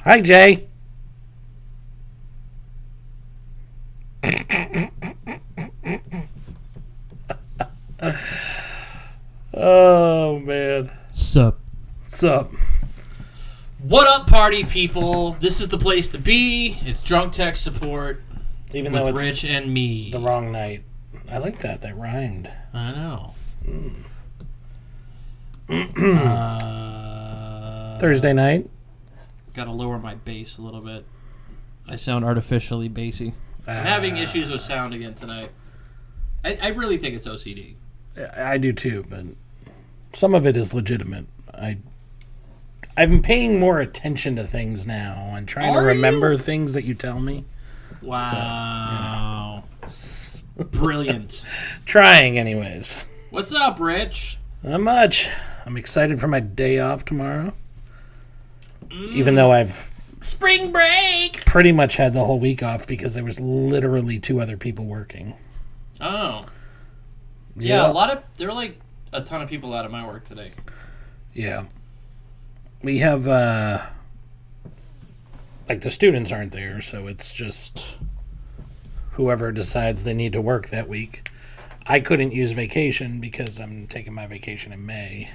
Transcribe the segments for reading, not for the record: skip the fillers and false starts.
Hi, Jay. Oh, man. Sup? What up, party people? This is the place to be. It's Drunk Tech Support. Even with though it's Rich and me. the wrong night. I like that. That rhymed. I know. Thursday night. Gotta lower my bass a little bit. I sound artificially bassy. I'm having issues with sound again tonight. I really think it's OCD. I do too, but some of it is legitimate. I'm paying more attention to things now and trying to remember things that you tell me. Wow. So, brilliant. Trying, anyways. What's up, Rich? Not much. I'm excited for my day off tomorrow. Even though I've spring break pretty much had the whole week off because there was literally 2 other people working. Oh. Yeah, there were like a ton of people out of my work today. Yeah. We have, like the students aren't there, so it's just whoever decides they need to work that week. I couldn't use vacation because I'm taking my vacation in May.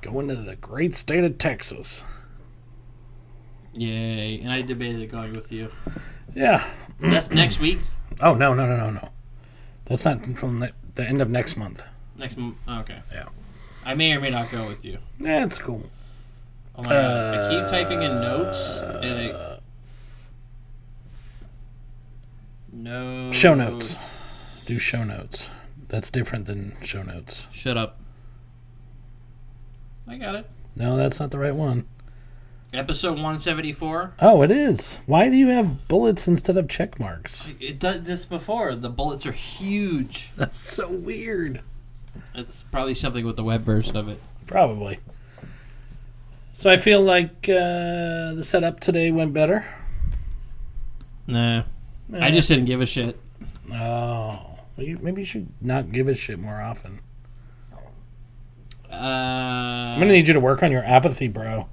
Going to the great state of Texas. Yay. And I debated going with you. Yeah. That's next week? Oh, no. That's not from the end of next month. Next month? Okay. Yeah. I may or may not go with you. Yeah, it's cool. Oh my god. I keep typing in notes and No. Show notes. Do show notes. That's different than show notes. Shut up. I got it. No, that's not the right one. Episode 174. Oh, it is. Why do you have bullets instead of check marks? It did this before. The bullets are huge. That's so weird. It's probably something with the web version of it. Probably. So I feel like the setup today went better. Nah. I just didn't give a shit. Oh. Well, maybe you should not give a shit more often. I'm going to need you to work on your apathy, bro.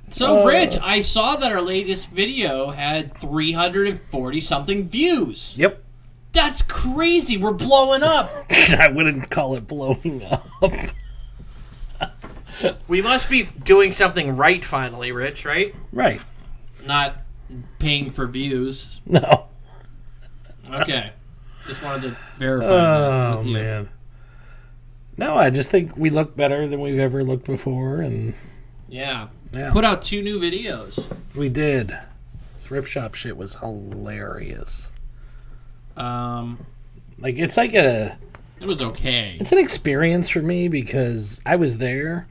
So, Rich, I saw that our latest video had 340-something views. Yep. That's crazy. We're blowing up. I wouldn't call it blowing up. We must be doing something right finally, Rich, right? Right. Not paying for views. No. Okay. Just wanted to verify that with you. Oh, man. No, I just think we look better than we've ever looked before. And Yeah. yeah. Put out 2 new videos. We did. Thrift shop shit was hilarious. It's like It was okay. It's an experience for me because I was there,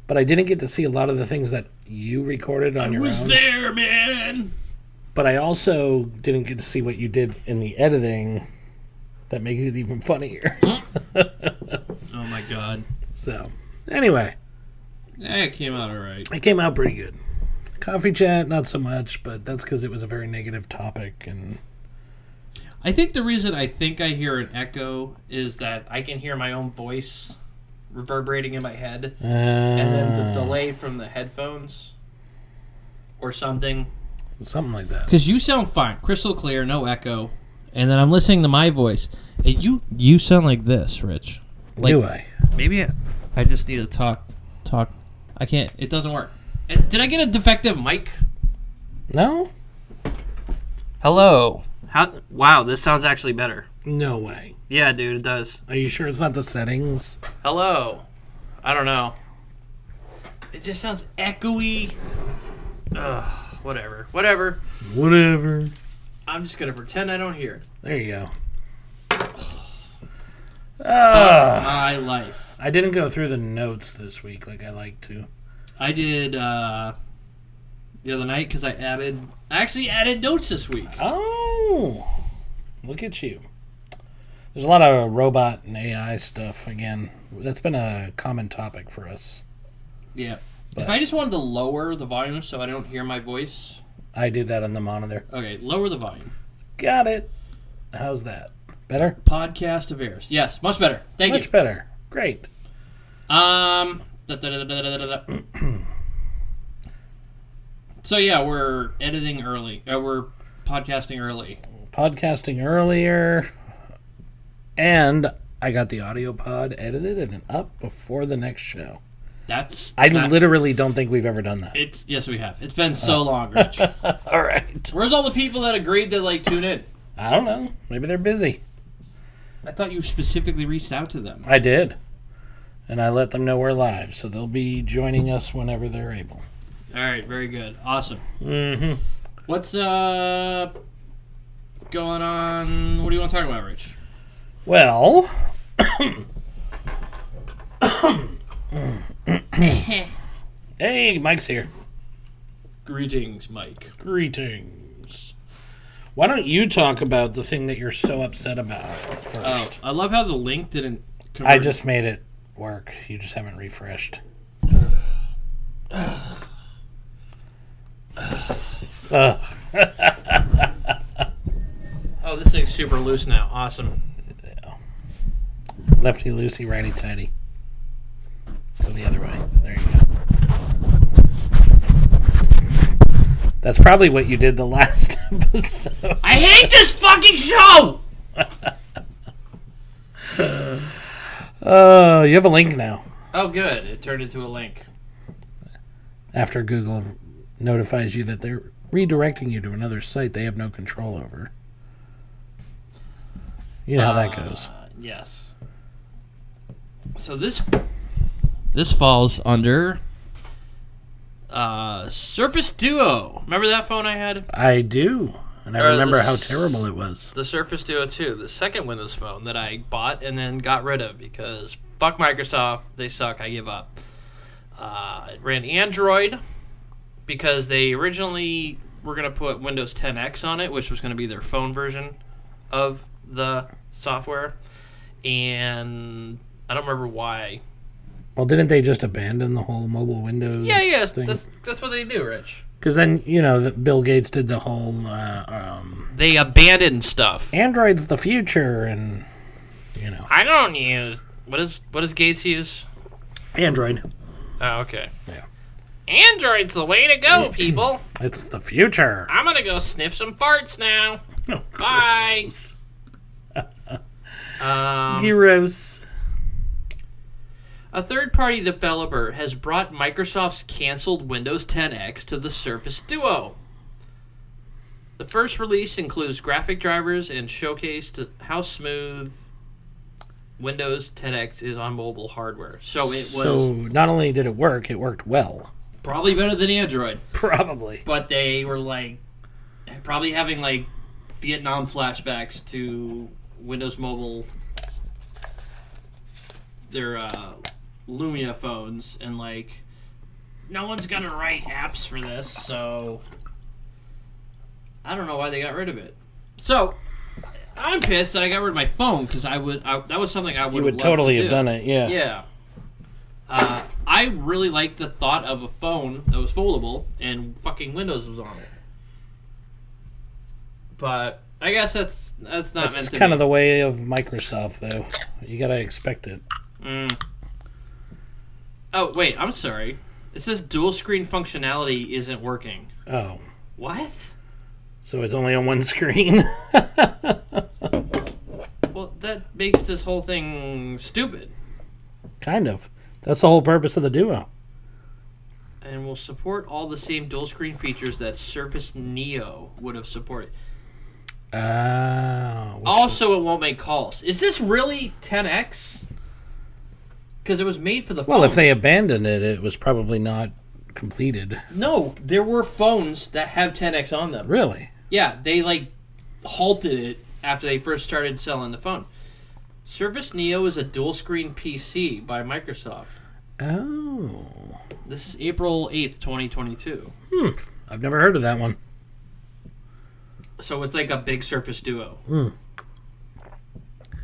but I didn't get to see a lot of the things that you recorded on your own. I was there, man. But I also didn't get to see what you did in the editing that makes it even funnier. Oh my god. So, anyway. It came out alright. It came out pretty good. Coffee chat, not so much, but that's because it was a very negative topic. And I think the reason I think I hear an echo is that I can hear my own voice reverberating in my head. And then the delay from the headphones or something. Something like that. Because you sound fine. Crystal clear, no echo. And then I'm listening to my voice. And you sound like this, Rich. Like, do I? Maybe I just need to talk. I can't. It doesn't work. Did I get a defective mic? No? Hello. Wow, this sounds actually better. No way. Yeah, dude, it does. Are you sure it's not the settings? Hello. I don't know. It just sounds echoey. Ugh, whatever. I'm just gonna pretend I don't hear it. There you go. My life. I didn't go through the notes this week like I like to. I did the other night because I actually added notes this week. Oh, look at you. There's a lot of robot and AI stuff again. That's been a common topic for us. Yeah. If I just wanted to lower the volume so I don't hear my voice. I do that on the monitor. Okay, lower the volume. Got it. How's that? Better? Podcast of Airs. Yes, much better. Thank you. Much better. Great. So yeah, we're editing early. We're podcasting early. Podcasting earlier. And I got the audio pod edited and up before the next show. I literally don't think we've ever done that. Yes, we have. It's been so long, Rich. All right. Where's all the people that agreed to tune in? I don't know. Maybe they're busy. I thought you specifically reached out to them. I did. And I let them know we're live, so they'll be joining us whenever they're able. All right, very good. Awesome. Mm-hmm. What's going on? What do you want to talk about, Rich? Well, hey, Mike's here. Greetings, Mike. Greetings. Why don't you talk about the thing that you're so upset about first? I love how the link didn't convert. I just made it work. You just haven't refreshed. Oh, this thing's super loose now. Awesome. Yeah. Lefty loosey, righty tighty. Go the other way. There you go. That's probably what you did the last episode. I hate this fucking show! You have a link now. Oh, good. It turned into a link. After Google notifies you that they're redirecting you to another site they have no control over. You know how that goes. Yes. So this falls under Surface Duo. Remember that phone I had? I do. And I remember how terrible it was. The Surface Duo 2, the second Windows phone that I bought and then got rid of because fuck Microsoft, they suck, I give up. It ran Android because they originally were going to put Windows 10X on it, which was going to be their phone version of the software. And I don't remember why. Well, didn't they just abandon the whole mobile Windows thing? That's what they do, Rich. Because then, Bill Gates did the whole... they abandoned stuff. Android's the future, and, I don't use... What does Gates use? Android. Oh, okay. Yeah. Android's the way to go, people. It's the future. I'm going to go sniff some farts now. Oh, bye. Gyros. A third-party developer has brought Microsoft's canceled Windows 10X to the Surface Duo. The first release includes graphic drivers and showcased how smooth Windows 10X is on mobile hardware. So not only did it worked well. Probably better than Android. Probably. But they were probably having Vietnam flashbacks to Windows Mobile, their Lumia phones, and no one's gonna write apps for this, so I don't know why they got rid of it. So I'm pissed that I got rid of my phone because that was something I would. You would totally have done it, yeah. Yeah. I really liked the thought of a phone that was foldable and fucking Windows was on it. But I guess that's not meant to be. That's kind of the way of Microsoft, though. You gotta expect it. Oh, wait, I'm sorry. It says dual screen functionality isn't working. Oh. What? So it's only on one screen? Well, that makes this whole thing stupid. Kind of. That's the whole purpose of the Duo. And will support all the same dual screen features that Surface Neo would have supported. Also, it won't make calls. Is this really 10X? Because it was made for the phone. Well, if they abandoned it, it was probably not completed. No, there were phones that have 10X on them. Really? Yeah, they halted it after they first started selling the phone. Surface Neo is a dual screen PC by Microsoft. Oh. This is April 8th, 2022. I've never heard of that one. So it's like a big Surface Duo.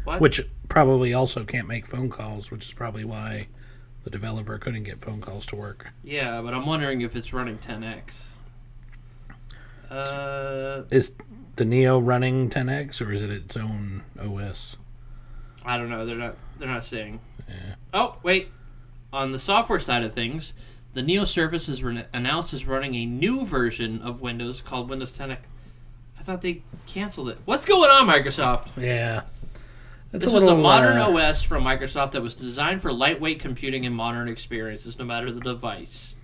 What? Which probably also can't make phone calls, which is probably why the developer couldn't get phone calls to work. Yeah, but I'm wondering if it's running 10X. Is the Neo running 10X, or is it its own OS? I don't know. They're not saying. Oh, wait. On the software side of things, the Neo Surface is announced as running a new version of Windows called Windows 10. I thought they canceled it. What's going on, Microsoft? Yeah. This was a modern OS from Microsoft that was designed for lightweight computing and modern experiences, no matter the device.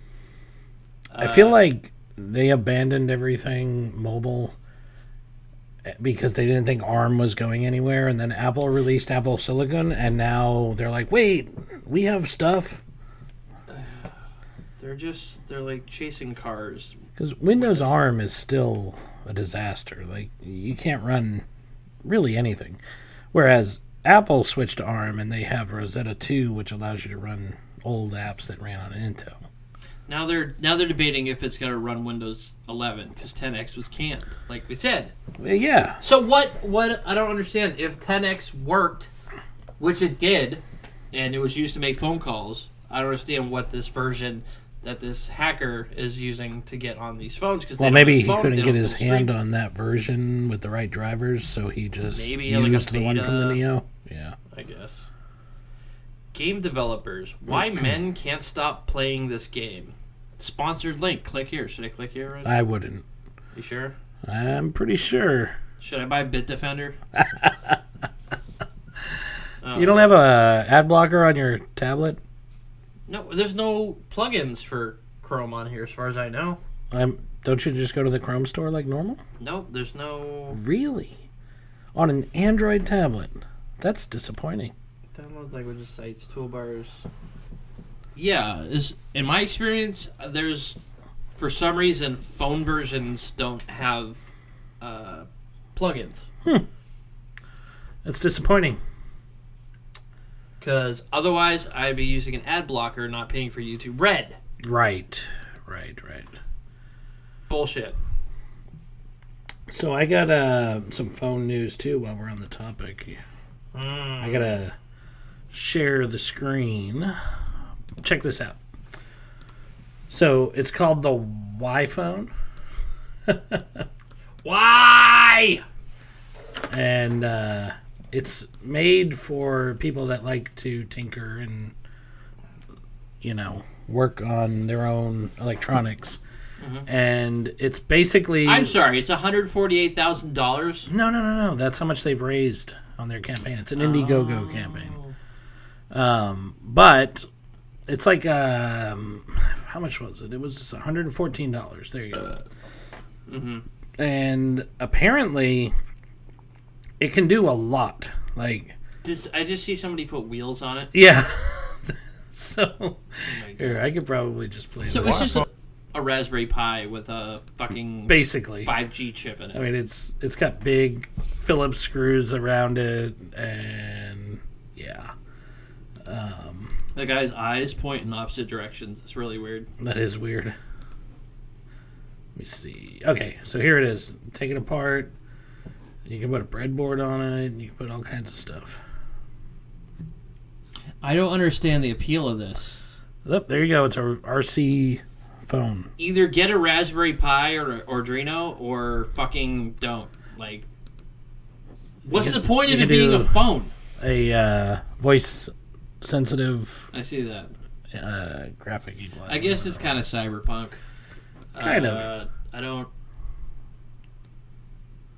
I feel like they abandoned everything mobile because they didn't think ARM was going anywhere, and then Apple released Apple Silicon, and now they're like, wait, we have stuff. They're like chasing cars. Because Windows ARM is still a disaster. Like, you can't run really anything. Whereas Apple switched to ARM, and they have Rosetta 2, which allows you to run old apps that ran on Intel. Now they're debating if it's going to run Windows 11 because 10X was canned, like we said. Yeah. So what I don't understand, if 10X worked, which it did, and it was used to make phone calls, I don't understand what this version that this hacker is using to get on these phones. Cause maybe he couldn't get his hand on that version with the right drivers, so he just used the one from the Neo. Yeah, I guess. Game developers, why men can't stop playing this game? Sponsored link. Click here. Should I click here? Right? I wouldn't. You sure? I'm pretty sure. Should I buy Bitdefender? You don't have a ad blocker on your tablet? No, there's no plugins for Chrome on here, as far as I know. Don't you just go to the Chrome store like normal? Nope, there's no... Really? On an Android tablet? That's disappointing. Download languages, sites, toolbars. Yeah, in my experience, there's, for some reason, phone versions don't have plugins. That's disappointing. Because otherwise, I'd be using an ad blocker, not paying for YouTube Red. Right. Bullshit. So I got some phone news, too, while we're on the topic. I got to share the screen. Check this out. So it's called the Y-phone. Why? And it's made for people that like to tinker and, work on their own electronics. Mm-hmm. And it's basically... I'm sorry, it's $148,000? No. That's how much they've raised on their campaign. It's an Indiegogo campaign. But it's like... how much was it? It was $114. There you go. Mm-hmm. And apparently... it can do a lot. Like, I just see somebody put wheels on it. Yeah. So, here, I could probably just play So it's just a Raspberry Pi with a fucking basically 5G chip in it. I mean, it's got big Phillips screws around it, and yeah. The guy's eyes point in opposite directions. It's really weird. That is weird. Let me see. Okay, so here it is. Take it apart. You can put a breadboard on it. And you can put all kinds of stuff. I don't understand the appeal of this. Oh, there you go. It's a RC phone. Either get a Raspberry Pi or Arduino, or fucking don't. Like, what's the point of it being a phone? A voice-sensitive... I see that. Graphic equalizer. I guess it's kind of cyberpunk. Kind of. I don't...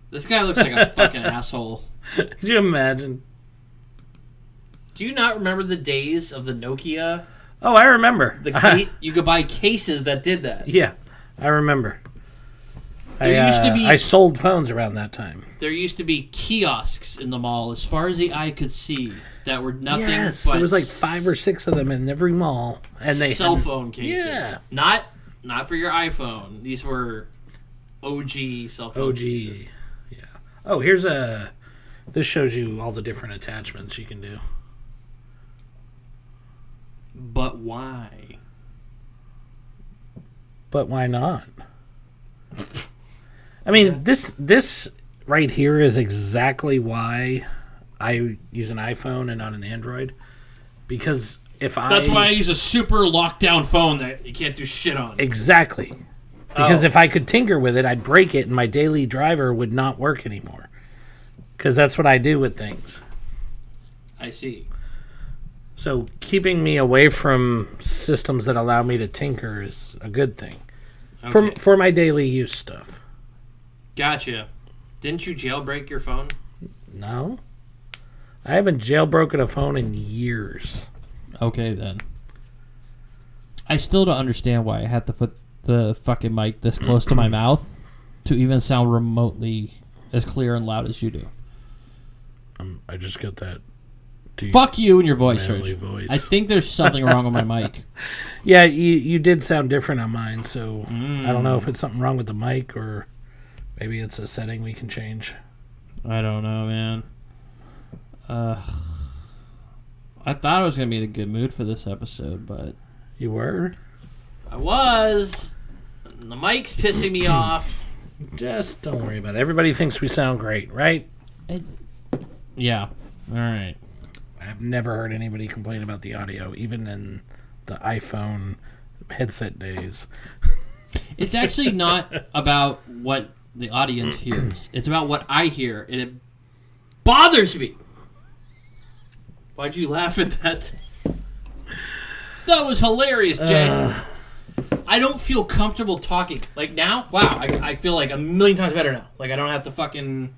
This guy looks like a fucking asshole. Could you imagine? Do you not remember the days of the Nokia? Oh, I remember. You could buy cases that did that. Yeah, I remember. I sold phones around that time. There used to be kiosks in the mall, as far as the eye could see, that were nothing but... there was like 5 or 6 of them in every mall. And they cell phone cases. Yeah. Not for your iPhone. These were OG cell phone cases. Yeah. Oh, here's a... This shows you all the different attachments you can do. But why? But why not? I mean, this right here is exactly why I use an iPhone and not an Android. Because That's why I use a super lockdown phone that you can't do shit on. Exactly. Because if I could tinker with it, I'd break it and my daily driver would not work anymore. Because that's what I do with things. I see. So keeping me away from systems that allow me to tinker is a good thing. Okay. For my daily use stuff. Gotcha. Didn't you jailbreak your phone? No. I haven't jailbroken a phone in years. Okay, then. I still don't understand why I had to put the fucking mic this close to my mouth to even sound remotely as clear and loud as you do. I just got that deep, Fuck you and your voice, manly Rich. voice. I think there's something wrong with my mic. Yeah, you did sound different on mine, so I don't know if it's something wrong with the mic or maybe it's a setting we can change. I don't know, man. I thought I was going to be in a good mood for this episode, but... You were? I was. The mic's pissing me off. Just don't worry about it. Everybody thinks we sound great, right? Yeah. All right. I've never heard anybody complain about the audio, even in the iPhone headset days. It's actually not about what the audience hears. It's about what I hear, and it bothers me. Why'd you laugh at that? That was hilarious, Jay. I don't feel comfortable talking. Like now, wow, I feel like a million times better now. Like I don't have to fucking...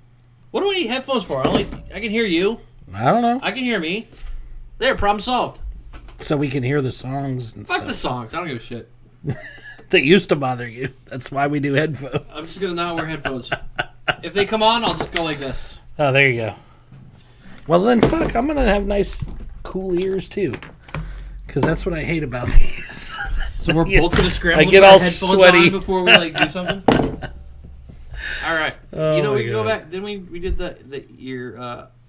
What do I need headphones for? I can hear you. I don't know. I can hear me. There, problem solved. So we can hear the songs and Fuck stuff the songs. I don't give a shit. that used to bother you. That's why we do headphones. I'm just gonna not wear headphones. If they come on, I'll just go like this. Oh, there you go. Well, then, fuck, I'm going to have nice, cool ears, too. Because that's what I hate about these. So we're both gonna scramble. I get with our all headphones sweaty. on before we like do something. All right. Oh you know, my we can go God. back. Then we did your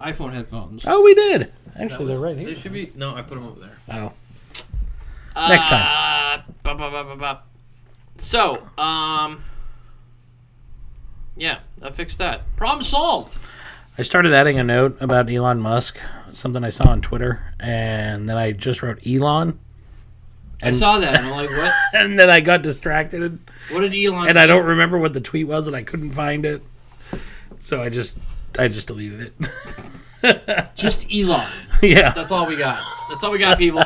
iPhone headphones. Oh, we did. That Actually, was- they're right They here. should be. No, I put them over there. Oh. Next time. So, yeah, I fixed that. Problem solved. I started adding a note about Elon Musk, something I saw on Twitter, and then I just wrote Elon, I saw that, and I'm like, what? and then I got distracted, What did Elon? and I don't remember what the tweet was, and I couldn't find it, so I just deleted it. Just Elon. Yeah, That's all we got. That's all we got, people.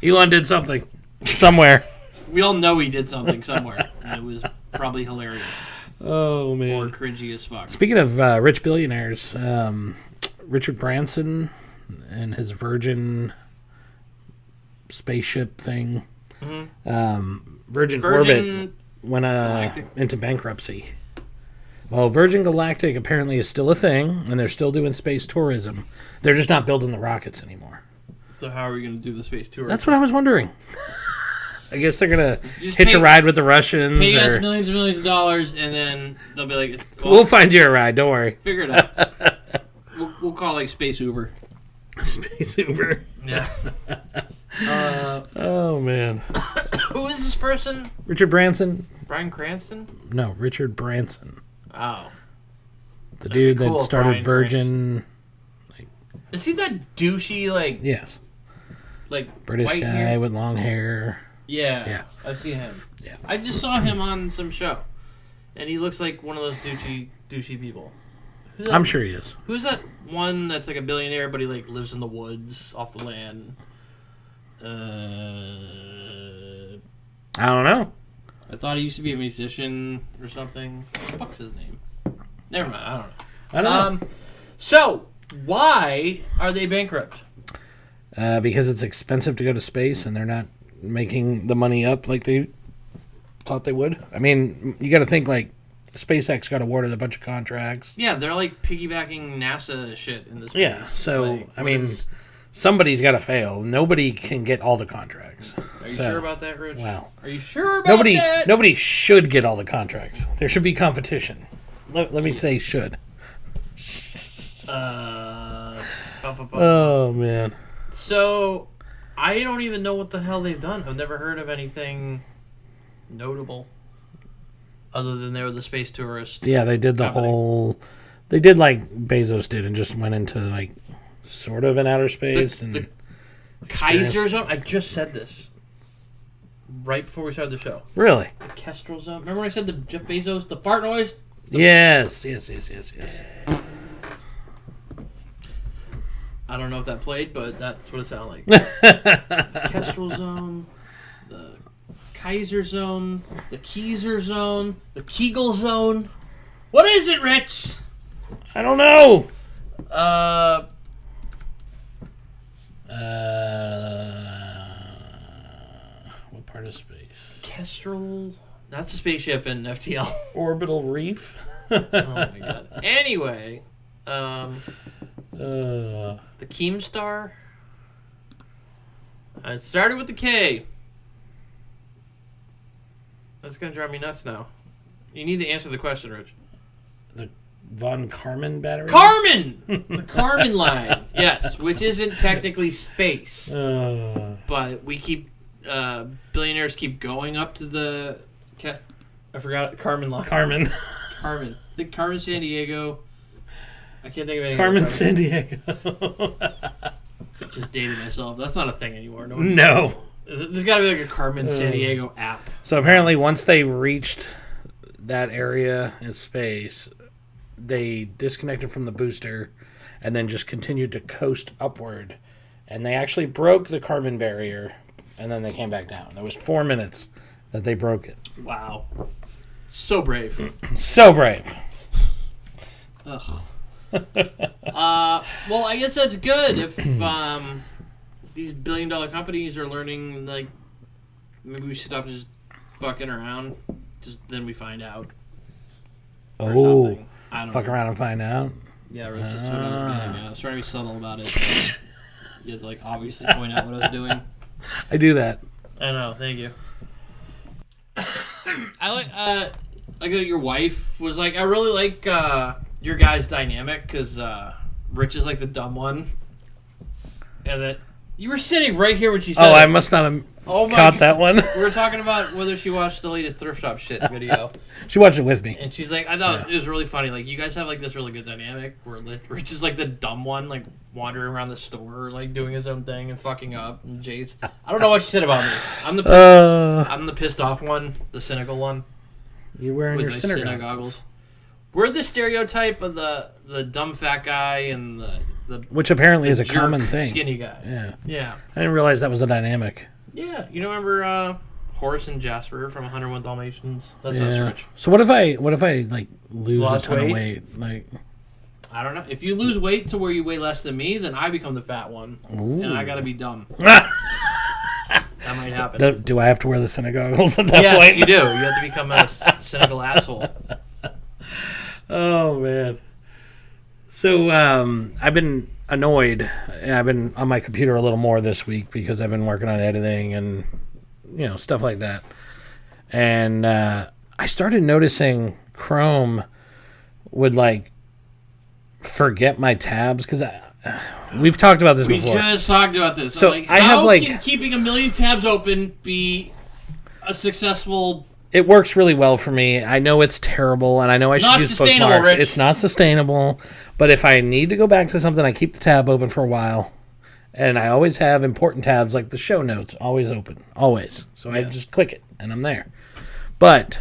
Elon did something somewhere. We all know he did something somewhere, and it was probably hilarious Oh or man. cringy as fuck. Speaking of rich billionaires, Richard Branson and his Virgin spaceship thing, Virgin Orbit went Galactic. into bankruptcy. Well, Virgin Galactic apparently is still a thing, and they're still doing space tourism. They're just not building the rockets anymore. So how are we going to do the space tour? That's what I was wondering. I guess they're gonna Just hitch a pay- ride with the Russians. Pay us Or, millions and millions of dollars, and then they'll be like, well, we'll find you a ride. Don't worry. figure it out. We'll call it like Space Uber. Space Uber. Yeah. Oh man. Who is this person? Richard Branson. Bryan Cranston? No, Richard Branson. Oh. The dude cool that if started Bryan Virgin. Is he that douchey, Yes. like British white guy hair? with long hair. Yeah. Yeah. I see him. Yeah. I just saw him on some show, and he looks like one of those douchey people. Who's that, I'm sure he is. Who's that one that's like a billionaire, but he like lives in the woods off the land? I don't know. I thought he used to be a musician or something. What the fuck's his name? Never mind. I don't know. I don't know. So why are they bankrupt? Because it's expensive to go to space, and they're not making the money up like they thought they would. I mean, you got to think like SpaceX got awarded a bunch of contracts. Yeah, they're like piggybacking NASA shit in this. Yeah. space. So Like, I what mean, is- somebody's got to fail. Nobody can get all the contracts. are you So, sure about that, Rich? Wow. Are you sure about that? Nobody should get all the contracts. There should be competition. Let me say should. Oh man. So, I don't even know what the hell they've done. I've never heard of anything notable other than they were the space tourist. Yeah, they did the company. whole. They did like Bezos did, and just went into like sort of in outer space the and Kaiser zone? I just said this right before we started the show. really. The Kestrel zone. Remember when I said the Jeff Bezos, the fart noise? Yes. I don't know if that played, but that's what it sounded like. The Kestrel Zone, the Kaiser Zone, the Keyser Zone, the Kegel Zone. What is it, Rich? I don't know. What part of space? Kestrel. That's a spaceship in FTL. Orbital reef. Oh my god. Anyway, the Keemstar. It started with the K. That's gonna drive me nuts now. You need to answer the question, Rich. The Von Karman battery. Carmen! The Carmen line. Yes, which isn't technically space. But we keep, billionaires keep going up to the, I forgot, Carmen line. Carmen. Carmen. I think Carmen San Diego. I can't think of any. Carmen San Diego. Just dating myself. That's not a thing anymore. No. There's got to be like a Carmen San Diego app. So apparently once they reached that area in space, they disconnected from the booster and then just continued to coast upward. And they actually broke the Kármán barrier, and then they came back down. It was 4 minutes that they broke it. Wow. So brave. So brave. Ugh. Well, I guess that's good if these billion-dollar companies are learning, like, maybe we should stop just fucking around. Just then we find out. Or something. I don't Fuck know. around and find out. Yeah, that's just what I was getting at. I was trying to be subtle about it. You had to, like, obviously point out what I was doing. I do that. I know. Thank you. I like your wife was like, I really like your guys' dynamic because Rich is like the dumb one, and that you were sitting right here when she said. Oh, I must not have caught that one. We were talking about whether she watched the latest thrift shop shit video, She watched it with me. and she's like, I thought it was really funny. Like, you guys have like this really good dynamic where Rich is like the dumb one, like wandering around the store, like doing his own thing and fucking up. And Jay's, I don't know what she said about me. I'm the pissed off one, the cynical one. You're wearing your my Cine Cine goggles. We're the stereotype of the dumb fat guy and the Which apparently is a jerk, common thing. skinny guy. Yeah. Yeah. I didn't realize that was a dynamic. Yeah. You don't remember Horace and Jasper from 101 Dalmatians? That's us, Rich. So what if I like lose Lost a ton weight? of weight? Like, I don't know. If you lose weight to where you weigh less than me, then I become the fat one. ooh. And I gotta be dumb. That might happen. Do I have to wear the Cine goggles at that Yes, point? you do. You have to become a cynical asshole. Oh man. So I've been annoyed. I've been on my computer a little more this week because I've been working on editing and stuff like that. And I started noticing Chrome would like forget my tabs because we've talked about this We before. just talked about this. So like, I how have, like- can keeping a million tabs open be a successful? It works really well for me. I know it's terrible, and I know I should Not use sustainable, bookmarks. Rich. It's not sustainable. But if I need to go back to something, I keep the tab open for a while. And I always have important tabs like the show notes always open. Always. So I just click it, and I'm there. But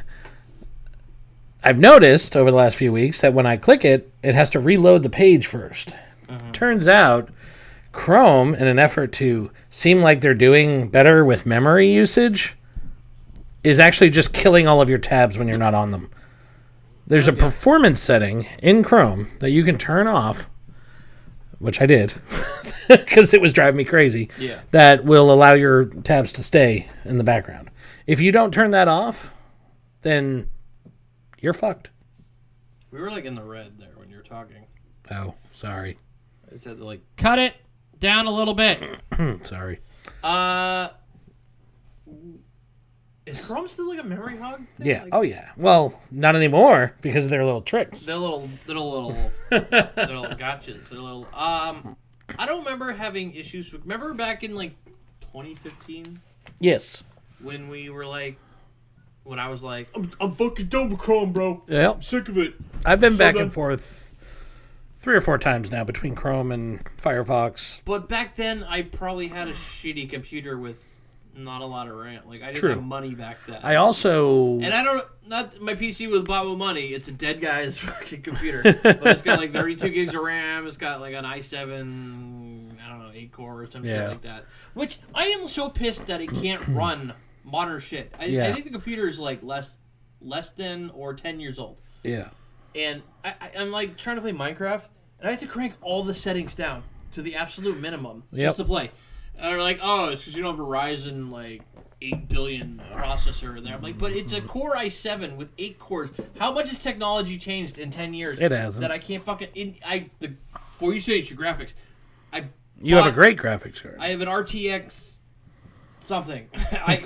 I've noticed over the last few weeks that when I click it, it has to reload the page first. Turns out Chrome, in an effort to seem like they're doing better with memory usage, is actually just killing all of your tabs when you're not on them. There's a performance setting in Chrome that you can turn off, which I did because it was driving me crazy, that will allow your tabs to stay in the background. If you don't turn that off, then you're fucked. We were like in the red there when you were talking. Oh, sorry. I just had to like cut it down a little bit. Sorry. Is Chrome still like a memory hog thing? Yeah. Like, Oh, yeah. Well, not anymore because of their little tricks. they're little gotchas. They're little. I don't remember having issues with. Remember back in like 2015 Yes. when we were like, when I was like, I'm fucking done with Chrome, bro. Yeah. I'm sick of it. I've been So back then- and forth 3 or 4 times now between Chrome and Firefox. But back then, I probably had a shitty computer with not a lot of RAM. Like I didn't True. have money back then. I also And I don't, not my PC was bought with money. It's a dead guy's fucking computer. But it's got like 32 gigs of RAM. It's got like an i7, I don't know, 8 core or some shit like that. Which I am so pissed that it can't run modern shit. I think the computer is like less than or 10 years old. Yeah. And I'm like trying to play Minecraft, and I have to crank all the settings down to the absolute minimum just to play. And they're like, oh, it's because you don't have a Ryzen like 8 billion processor in there. I'm like, but it's a Core i7 with 8 cores. How much has technology changed in 10 years? It hasn't. That I can't fucking before you say it's your graphics, you have a great graphics card. I have an RTX something. I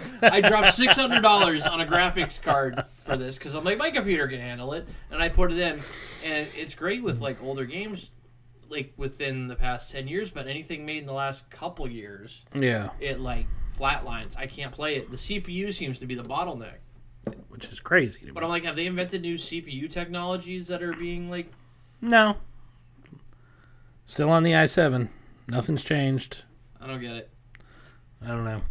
dropped $600 on a graphics card for this because I'm like, my computer can handle it, and I put it in, and it's great with like older games, like within the past 10 years. But anything made in the last couple years, it like flatlines. I can't play it. The CPU seems to be the bottleneck, which is crazy to me. But I'm like, have they invented new CPU technologies that are being like? No. Still on the i7. Nothing's changed. I don't get it. I don't know.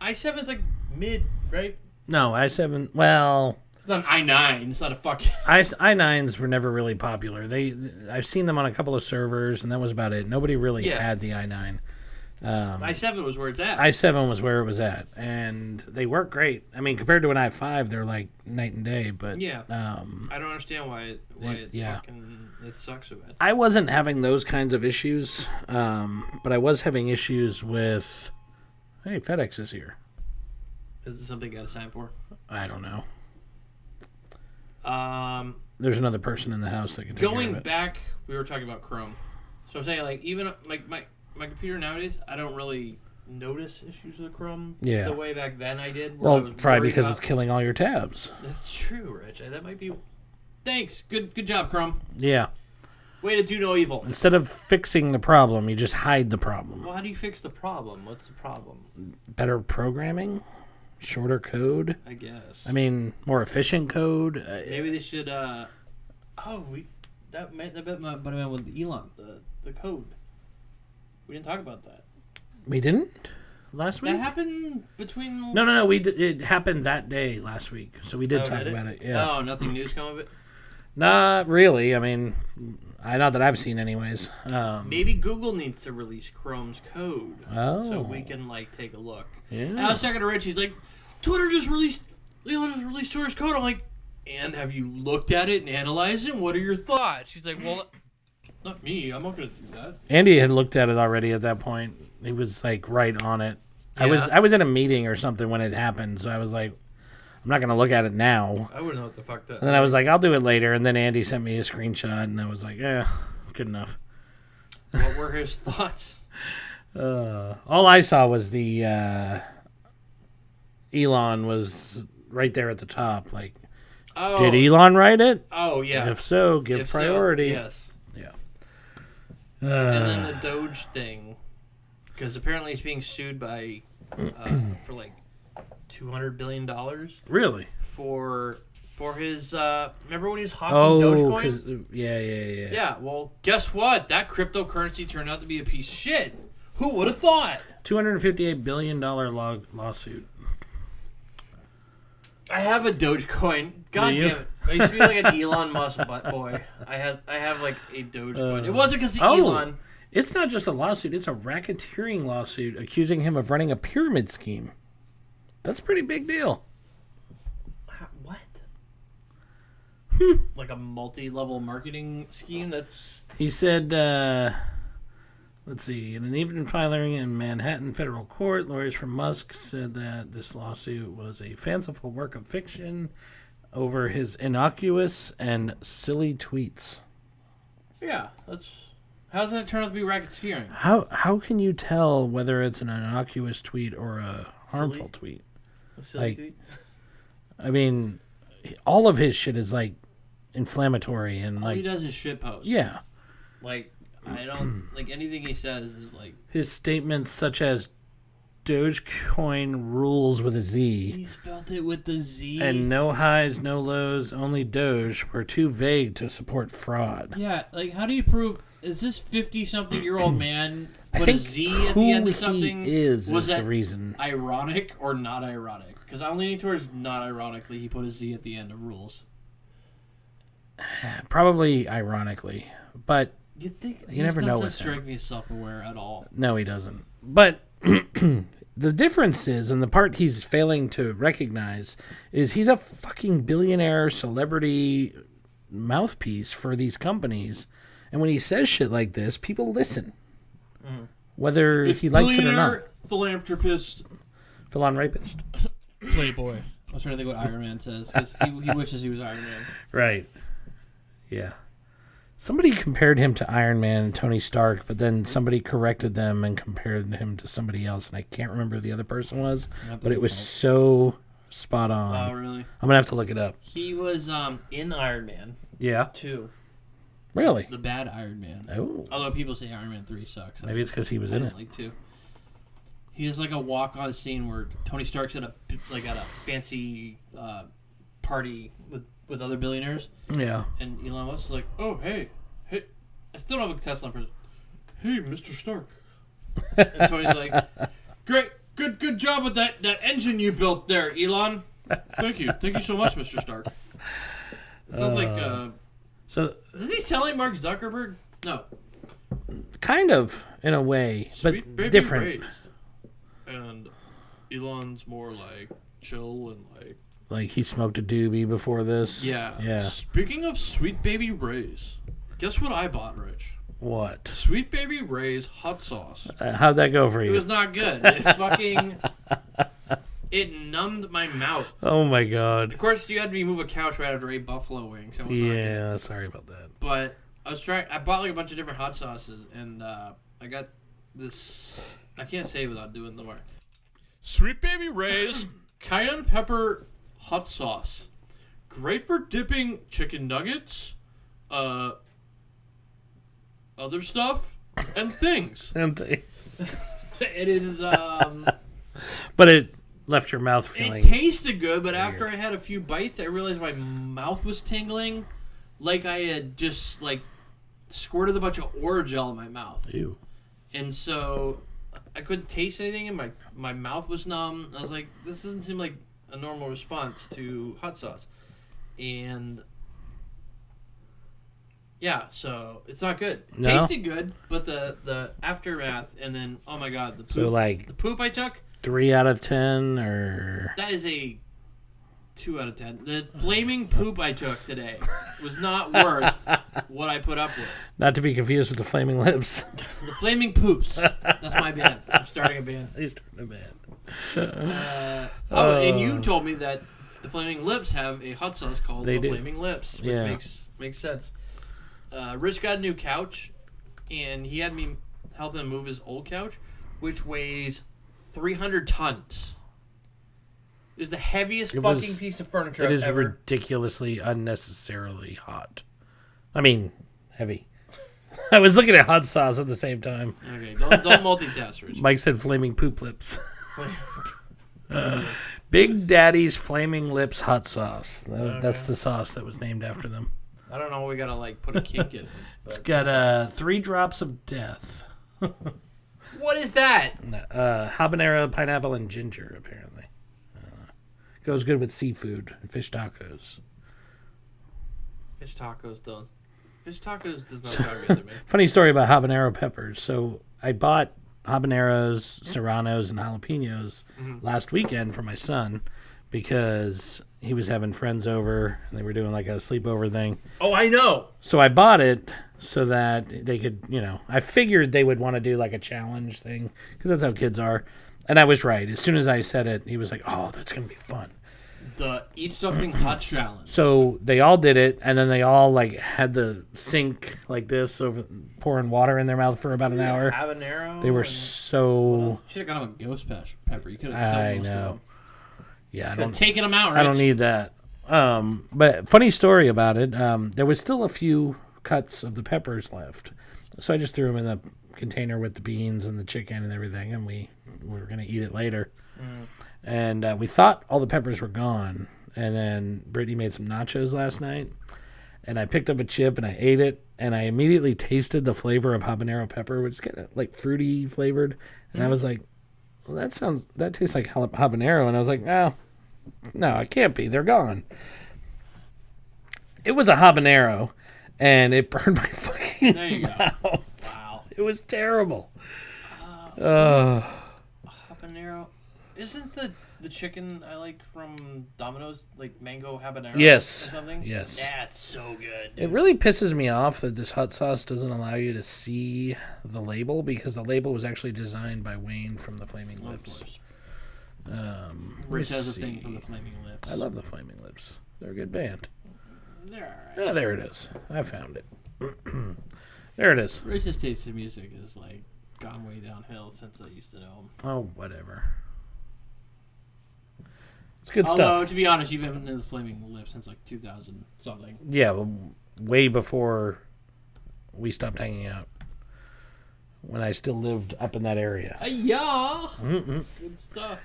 i7 is like mid, right? No, i7. Well, it's not an i9. It's not a fucking. i9s were never really popular. I've seen them on a couple of servers, and that was about it. Nobody really had the i9. i7 was where it's at. i7 was where it was at, and they work great. I mean, compared to an i5, they're like night and day. But I don't understand why it sucks so bad. I wasn't having those kinds of issues, but I was having issues with. Hey, FedEx is here. Is this something you got to sign for? I don't know. There's another person in the house that can take care of it. Going back, we were talking about Chrome. So I'm saying, like, even like my computer nowadays, I don't really notice issues with Chrome the way back then I did. Well, probably because it's killing all your tabs. That's true, Rich. That might be. Thanks. Good job, Chrome. Yeah. Way to do no evil. Instead of fixing the problem, you just hide the problem. Well, how do you fix the problem? What's the problem? Better programming? Shorter code? I guess. I mean, more efficient code? Maybe they should, that might have been with Elon, the code. We didn't talk about that. We didn't? Last week? That happened between... No. It happened that day last week, so we did talk about it. Yeah. Oh, nothing new's come of it? Not really. I mean, not that I've seen anyways. Maybe Google needs to release Chrome's code so we can take a look. Yeah. And I was talking to Rich. He's like, Elon just released Twitter's code. I'm like, and have you looked at it and analyzed it? What are your thoughts? He's like, well, not me. I'm not going to do that. Andy had looked at it already at that point. He was right on it. Yeah. I was in a meeting or something when it happened, so I was like, I'm not going to look at it now. I wouldn't know what the fuck that. And then I was like, I'll do it later. And then Andy sent me a screenshot, and I was like, yeah, it's good enough. What were his thoughts? All I saw was the Elon was right there at the top. Like, did Elon write it? Oh, yeah. If so, give priority. Yes. Yeah. And then the Doge thing, because apparently he's being sued by for $200 billion. Really? For his remember when he was hawking Dogecoin? Yeah. Yeah, well, guess what? That cryptocurrency turned out to be a piece of shit. Who would have thought? $258 billion lawsuit. I have a Dogecoin. God damn it. I used to be like an Elon Musk butt boy. I have a Dogecoin. It wasn't because of Elon. It's not just a lawsuit. It's a racketeering lawsuit accusing him of running a pyramid scheme. That's a pretty big deal. What? Like a multi-level marketing scheme? He said, let's see, in an evening filing in Manhattan federal court, lawyers from Musk said that this lawsuit was a fanciful work of fiction over his innocuous and silly tweets. Yeah, how's that turn out to be racketeering? How can you tell whether it's an innocuous tweet or a harmful tweet? A silly tweet? I mean, all of his shit is inflammatory and all he does is shit post. Yeah. I don't anything he says is his statements such as Dogecoin rules with a Z. He spelled it with the Z. And no highs, no lows, only Doge were too vague to support fraud. Yeah, how do you prove Is this 50-something-year-old man I put think a Z at who the end he of something? is Was the that reason. ironic or not ironic? Because I'm leaning towards not ironically. He put a Z at the end of rules. Probably ironically, but You think You never know doesn't with him. strike me as self-aware at all. no, he doesn't. But the difference is, and the part he's failing to recognize, is he's a fucking billionaire celebrity mouthpiece for these companies. And when he says shit like this, people listen. Whether he likes it or not. Philanthropist, Philan rapist. playboy. I was trying to think what Iron Man says, because he wishes he was Iron Man. Right. Yeah. Somebody compared him to Iron Man and Tony Stark, but then somebody corrected them and compared him to somebody else, and I can't remember who the other person was, but it was so spot on. Oh, really? I'm going to have to look it up. He was in Iron Man Yeah. 2. Really? The bad Iron Man. Oh. Although people say Iron Man 3 sucks. Maybe it's because he was in it. Like 2. He has like a walk-on scene where Tony Stark's at a fancy party with other billionaires, Yeah. and Elon Musk is like, "Oh, hey, I still don't have a Tesla person. Hey, Mr. Stark." And Tony's like, "Great, good job with that engine you built there, Elon. Thank you so much, Mr. Stark." It sounds like So, is he telling Mark Zuckerberg? No. kind of, in a way, Sweet but baby different. raised. And Elon's more like chill and like. Like, he smoked a doobie before this. Yeah. Yeah. Speaking of Sweet Baby Ray's, guess what I bought, Rich? What? Sweet Baby Ray's hot sauce. How'd that go for It you? was not good. It numbed my mouth. Oh, my God. Of course, you had me move a couch right after I ate buffalo wings. So it was not good. Yeah, sorry about that. But I bought like a bunch of different hot sauces, and I got this. I can't say it without doing the word. Sweet Baby Ray's cayenne pepper hot sauce. Great for dipping chicken nuggets, other stuff, and things. And things. It is, But it left your mouth feeling... it tasted good, but after I had a few bites, I realized my mouth was tingling like I had just, like, squirted a bunch of Orajel in my mouth. Ew. And so I couldn't taste anything, and my mouth was numb. I was like, this doesn't seem like a normal response to hot sauce. And yeah, so it's not good. No? Tasted good, but the aftermath, and then, oh my God, the poop. So, like, the poop I took, 3 out of 10, or... that is a 2 out of 10. The flaming poop I took today was not worth what I put up with. Not to be confused with the Flaming Lips. The Flaming Poops. That's my band. I'm starting a band. He's starting a band. And you told me that the Flaming Lips have a hot sauce called They the do. Flaming Lips, which Yeah. makes sense. Rich got a new couch, and he had me help him move his old couch, which weighs 300 tons. It is the heaviest fucking piece of furniture It I've is ever... ridiculously, unnecessarily hot. I mean, heavy. I was looking at hot sauce at the same time. Okay, don't multitask, Rich. Mike said Flaming Poop Lips. Big Daddy's Flaming Lips hot sauce. That's the sauce that was named after them. I don't know. We gotta like put a kink in it. It's got 3 drops of death. What is that? Habanero, pineapple, and ginger, apparently. Goes good with seafood and fish tacos. Fish tacos does. Fish tacos does not sound good to me. Funny story about habanero peppers. So I bought habaneros, serranos, and jalapenos last weekend for my son because he was having friends over and they were doing like a sleepover thing. Oh, I know. So I bought it so that they could, I figured they would want to do like a challenge thing because that's how kids are. And I was right. As soon as I said it, he was like, oh, that's going to be fun. The eat something hot challenge. So they all did it, and then they all like had the sink like this over pouring water in their mouth for about an hour. Habanero. They were so... Should have got him a ghost pepper. You could have I killed most of know. them. Yeah, Could have taken them out, Rich. I don't need that. But funny story about it. There was still a few cuts of the peppers left, so I just threw them in the container with the beans and the chicken and everything, and we were gonna eat it later. And we thought all the peppers were gone, and then Brittany made some nachos last night, and I picked up a chip and I ate it, and I immediately tasted the flavor of habanero pepper, which is kind of like fruity flavored. And I was like, well, that tastes like habanero. And I was like, oh, no, it can't be. They're gone. It was a habanero, and it burned my fucking There you go. mouth. Wow. It was terrible. Habanero. Isn't the chicken I like from Domino's like mango habanero? Yes. Or something? Yes. Yeah, it's so good. It really pisses me off that this hot sauce doesn't allow you to see the label, because the label was actually designed by Wayne from the Flaming Of Lips. course. Let Rich me has a thing see. for the Flaming Lips. I love the Flaming Lips. They're a good band. They're alright. Ah, there it is. I found it. There it is. Rich's taste in music is like gone way downhill since I used to know him. Oh, whatever. It's good Although, stuff. to be honest, you've been in the Flaming Lips since like 2000 something. Yeah, well, way before we stopped hanging out. When I still lived up in that area. Yeah. Good stuff.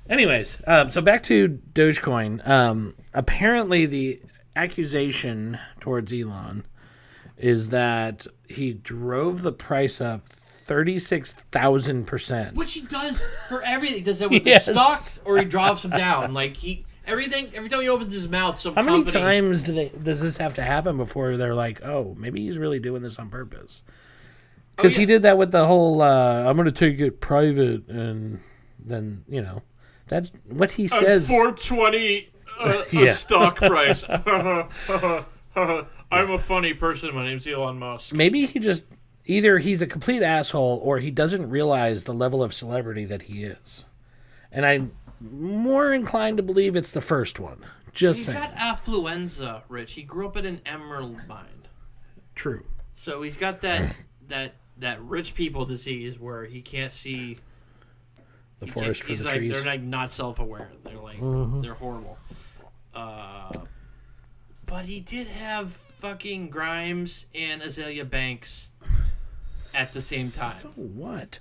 Anyways, so back to Dogecoin. Apparently, the accusation towards Elon is that he drove the price up 36,000%. Which he does for everything. He does that with Yes. the stocks, or he drops them down. Like every time he opens his mouth, some How many company. times does this have to happen before they're like, oh, maybe he's really doing this on purpose? Because he did that with the whole, I'm going to take it private, and then, that's what he says. 420 Yeah. stock price. I'm a funny person. My name's Elon Musk. Maybe he just, either he's a complete asshole or he doesn't realize the level of celebrity that he is. And I'm more inclined to believe it's the first one. Just He's saying. got affluenza, Rich. He grew up in an emerald mine. True. So he's got that rich people disease where he can't see The forest for he's the like, trees. They're like not self-aware. They're like they're horrible. But he did have fucking Grimes and Azalea Banks at the same time. So what?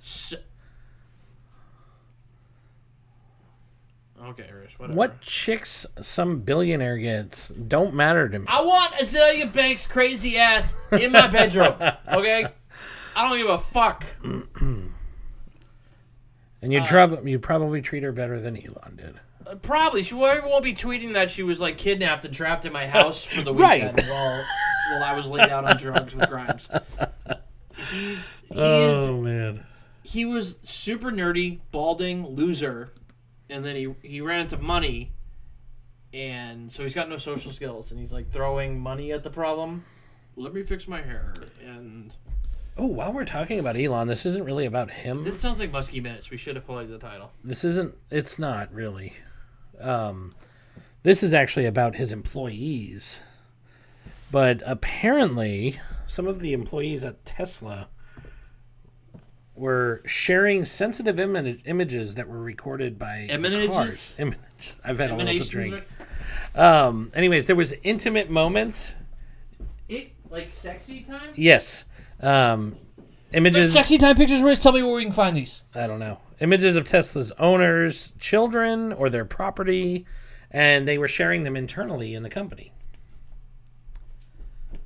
Okay, Rich, whatever. What chicks some billionaire gets don't matter to me. I want Azalea Banks' crazy ass in my bedroom. Okay, I don't give a fuck. And you probably treat her better than Elon did. Probably she won't be tweeting that she was like kidnapped and trapped in my house for the Right. weekend while I was laid out on drugs with Grimes. Man. He was super nerdy, balding, loser, and then he ran into money, and so he's got no social skills, and he's like throwing money at the problem. Let me fix my hair, and Oh, while we're talking about Elon, this isn't really about him. this sounds like Muskie Minutes. We should have played the title. It's not really. This is actually about his employees. But apparently, some of the employees at Tesla were sharing sensitive images that were recorded by Images? cars. Images. I've had a little to Emanations, drink. right? Anyways, there was intimate moments. It like sexy time. Yes. Images. Sexy time pictures, Rich. Tell me where we can find these. I don't know. Images of Tesla's owners, children, or their property, and they were sharing them internally in the company.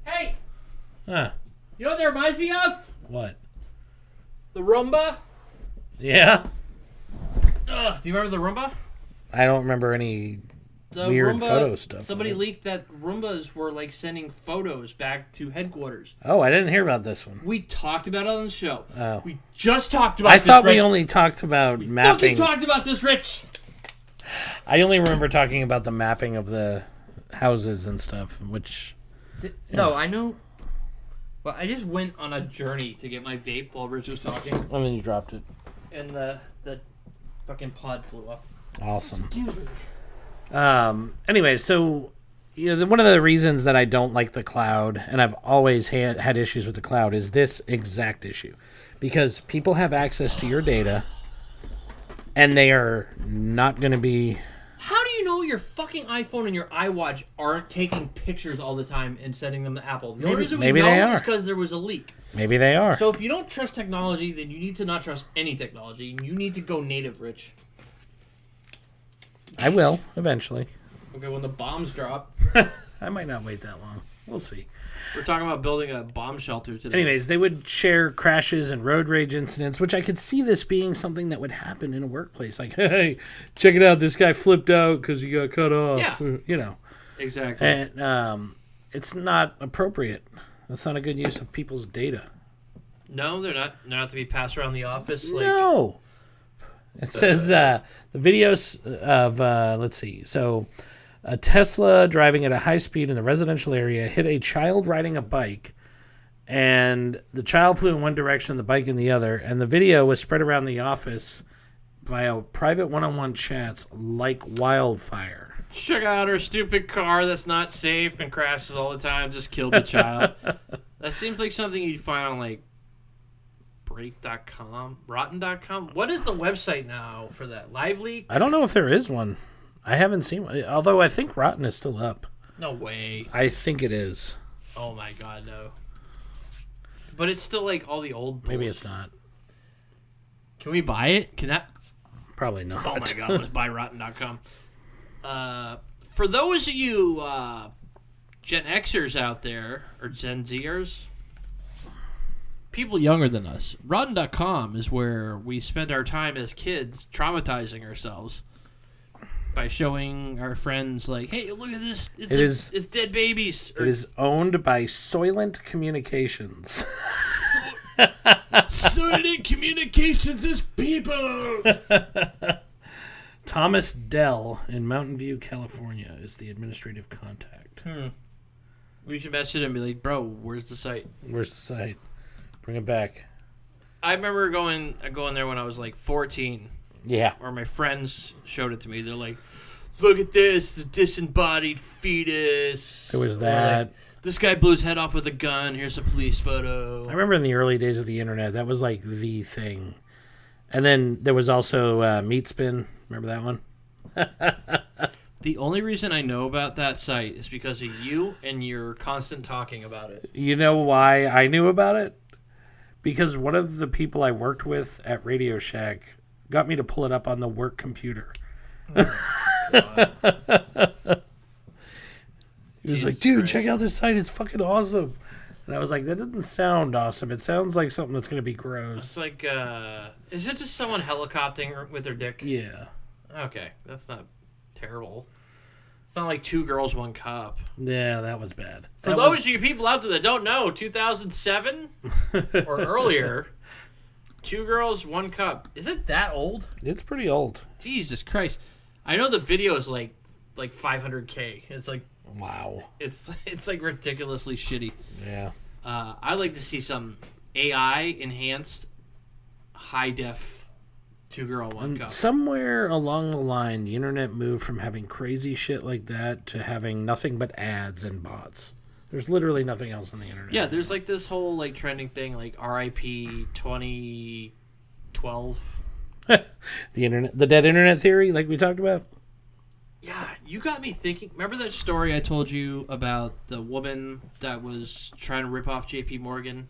Hey, Huh. you know what that reminds me of? What? The Roomba. Yeah? Do you remember the Roomba? I don't remember any The weird Roomba, photo stuff. Somebody leaked that Roombas were like sending photos back to headquarters. Oh, I didn't hear about this one. We talked about it on the show. Oh. We just talked about I this, thought we Rich. only talked about Fucking mapping. talked about this, Rich. I only remember talking about the mapping of the houses and stuff, which... No, I know. Well, I just went on a journey to get my vape while Rich was talking, And then you dropped it. and the fucking pod flew up. Awesome. Excuse me. Anyway, so one of the reasons that I don't like the cloud, and I've always had issues with the cloud, is this exact issue. Because people have access to your data, and they are not going to be... How do you know your fucking iPhone and your iWatch aren't taking pictures all the time and sending them to Apple? The only reason we maybe know they is are. because there was a leak. Maybe they are. So if you don't trust technology, then you need to not trust any technology. You need to go native, Rich. I will, eventually. Okay, when the bombs drop. I might not wait that long. We'll see. We're talking about building a bomb shelter today. Anyways, they would share crashes and road rage incidents, which I could see this being something that would happen in a workplace. Like, hey, check it out. This guy flipped out because he got cut off. Yeah. You know. Exactly. And it's not appropriate. That's not a good use of people's data. No, they're not. They're not to be passed around the office. Like, No. It says the videos of, let's see. So a Tesla driving at a high speed in the residential area hit a child riding a bike. And the child flew in one direction, the bike in the other. And the video was spread around the office via private one-on-one chats like wildfire. check out her stupid car that's not safe and crashes all the time. Just killed the child. That seems like something you'd find on like break.com, rotten.com. What is the website now for that? Live Leak? I don't know if there is one. I haven't seen one. Although I think Rotten is still up. No way. I think it is. Oh my god, no. But it's still like all the old Maybe bullshit. it's not. Can we buy it? Can that? Probably not. Oh my god, let's buy rotten.com. For those of you Gen Xers out there, or Gen Zers, people younger than us, rotten.com is where we spend our time as kids traumatizing ourselves by showing our friends, like, hey, look at this. It's dead babies. It is owned by Soylent Communications. Soylent Communications is people. Thomas Dell in Mountain View, California is the administrative contact. We should message him and be like, bro, where's the site? Where's the site? Bring it back. I remember going there when I was like 14. Yeah. Or my friends showed it to me. They're like, look at this, the disembodied fetus. There was Or that. like, this guy blew his head off with a gun. Here's a police photo. I remember in the early days of the internet, that was like the thing. And then there was also Meat Spin. Remember that one? The only reason I know about that site is because of you and your constant talking about it. You know why I knew about it? Because one of the people I worked with at Radio Shack got me to pull it up on the work computer. He was like, dude, check out this site. It's fucking awesome. And I was like, that doesn't sound awesome. It sounds like something that's going to be gross. It's like, is it just someone helicoptering with their dick? Yeah. Okay, that's not terrible. It's not like 2 girls, 1 cup. Yeah, that was bad. For those of you people out there that don't know, 2007 or earlier, 2 girls, 1 cup. Is it that old? It's pretty old. Jesus Christ! I know the video is like 500K. It's like, wow. It's like ridiculously shitty. Yeah. I'd like to see some AI enhanced high def 2 girl, 1 cup. Somewhere along the line, the internet moved from having crazy shit like that to having nothing but ads and bots. There's literally nothing else on the internet. Yeah, there's like this whole like trending thing, like RIP 2012. The dead internet theory, like we talked about. Yeah, you got me thinking. Remember that story I told you about the woman that was trying to rip off J.P. Morgan?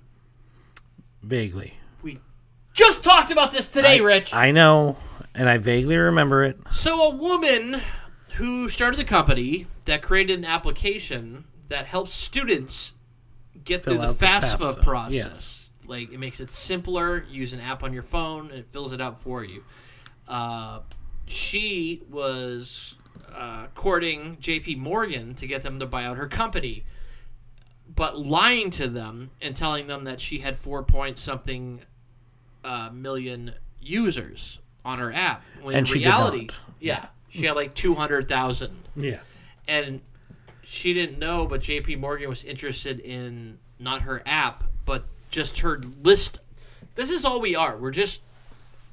Vaguely. We just talked about this today, Rich. I know, and I vaguely remember it. So a woman who started a company that created an application that helps students get Fill through the out the FAFSA FAFSA, process. yes. Like, it makes it simpler. Use an app on your phone, and it fills it out for you. She was courting J.P. Morgan to get them to buy out her company, but lying to them and telling them that she had 4-point-something million users on her app. When And in she did reality, not. yeah, she had like 200,000. Yeah. And she didn't know, but J.P. Morgan was interested in not her app, but just her list. This is all we are. We're just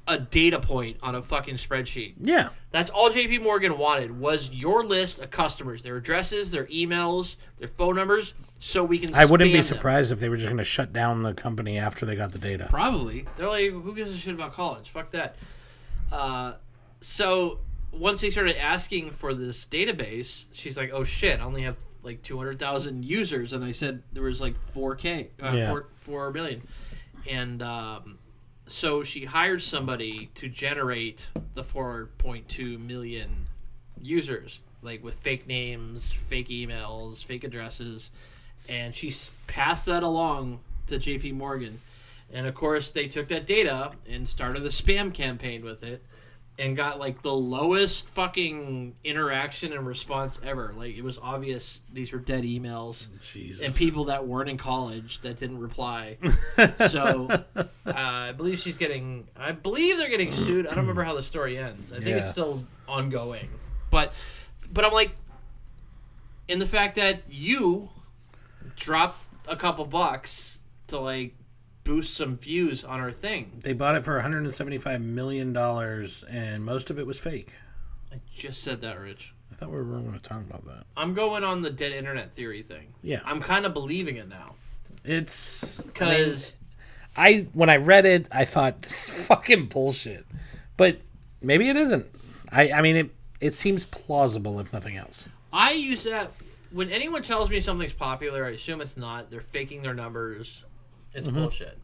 a data point on a fucking spreadsheet. Yeah. That's all J.P. Morgan wanted, was your list of customers, their addresses, their emails, their phone numbers, so we can I wouldn't spam be them. surprised if they were just going to shut down the company after they got the data. Probably. They're like, who gives a shit about college? Fuck that. So once they started asking for this database, she's like, oh shit, I only have like 200,000 users. And I said there was like 4 million. And so she hired somebody to generate the 4.2 million users, like with fake names, fake emails, fake addresses, and she passed that along to J.P. Morgan. And, of course, they took that data and started a spam campaign with it and got, like, the lowest fucking interaction and response ever. Like, it was obvious these were dead emails. Jesus. And people that weren't in college that didn't reply. So, I believe they're getting sued. I don't remember how the story ends. I think it's still ongoing. But I'm like, in the fact that you dropped a couple bucks to, like, boost some views on our thing. They bought it for $175 million, and most of it was fake. I just said that, Rich. I thought we were going to talk about that. I'm going on the dead internet theory thing. Yeah. I'm kind of believing it now. It's... Because... when I read it, I thought, this is fucking bullshit. But maybe it isn't. I mean, it seems plausible, if nothing else. I use that... When anyone tells me something's popular, I assume it's not. They're faking their numbers. It's bullshit.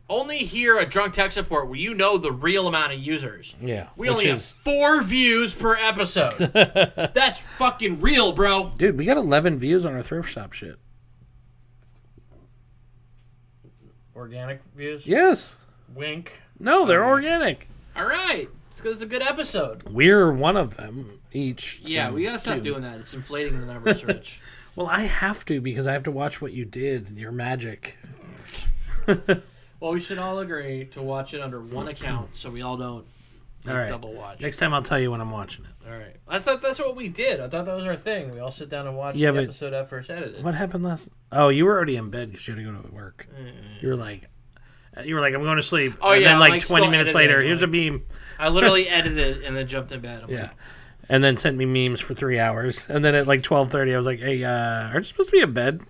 Only hear a drunk tech support where you know the real amount of users. Yeah. We only have 4 views per episode. That's fucking real, bro. Dude, we got 11 views on our thrift shop shit. Organic views? Yes. Wink. No, they're organic. All right. It's because it's a good episode. We're one of them each. Yeah, so we got to stop 2. doing that. It's inflating the numbers, Rich. Well, I have to because I have to watch what you did. Your magic. Well, we should all agree to watch it under one account so we all don't All right. double watch. Next time I'll tell you when I'm watching it. All right. I thought that's what we did. I thought that was our thing. We all sit down and watch the episode at first edited. What happened last? Oh, you were already in bed because you had to go to work. You were like, I'm going to sleep. Oh, and yeah, then I'm, like like, 20 still minutes editing, later, here's a like- meme. I literally edited it and then jumped in bed. I'm Yeah. like, And then sent me memes for 3 hours. And then at like 12:30, I was like, hey, aren't you supposed to be in bed?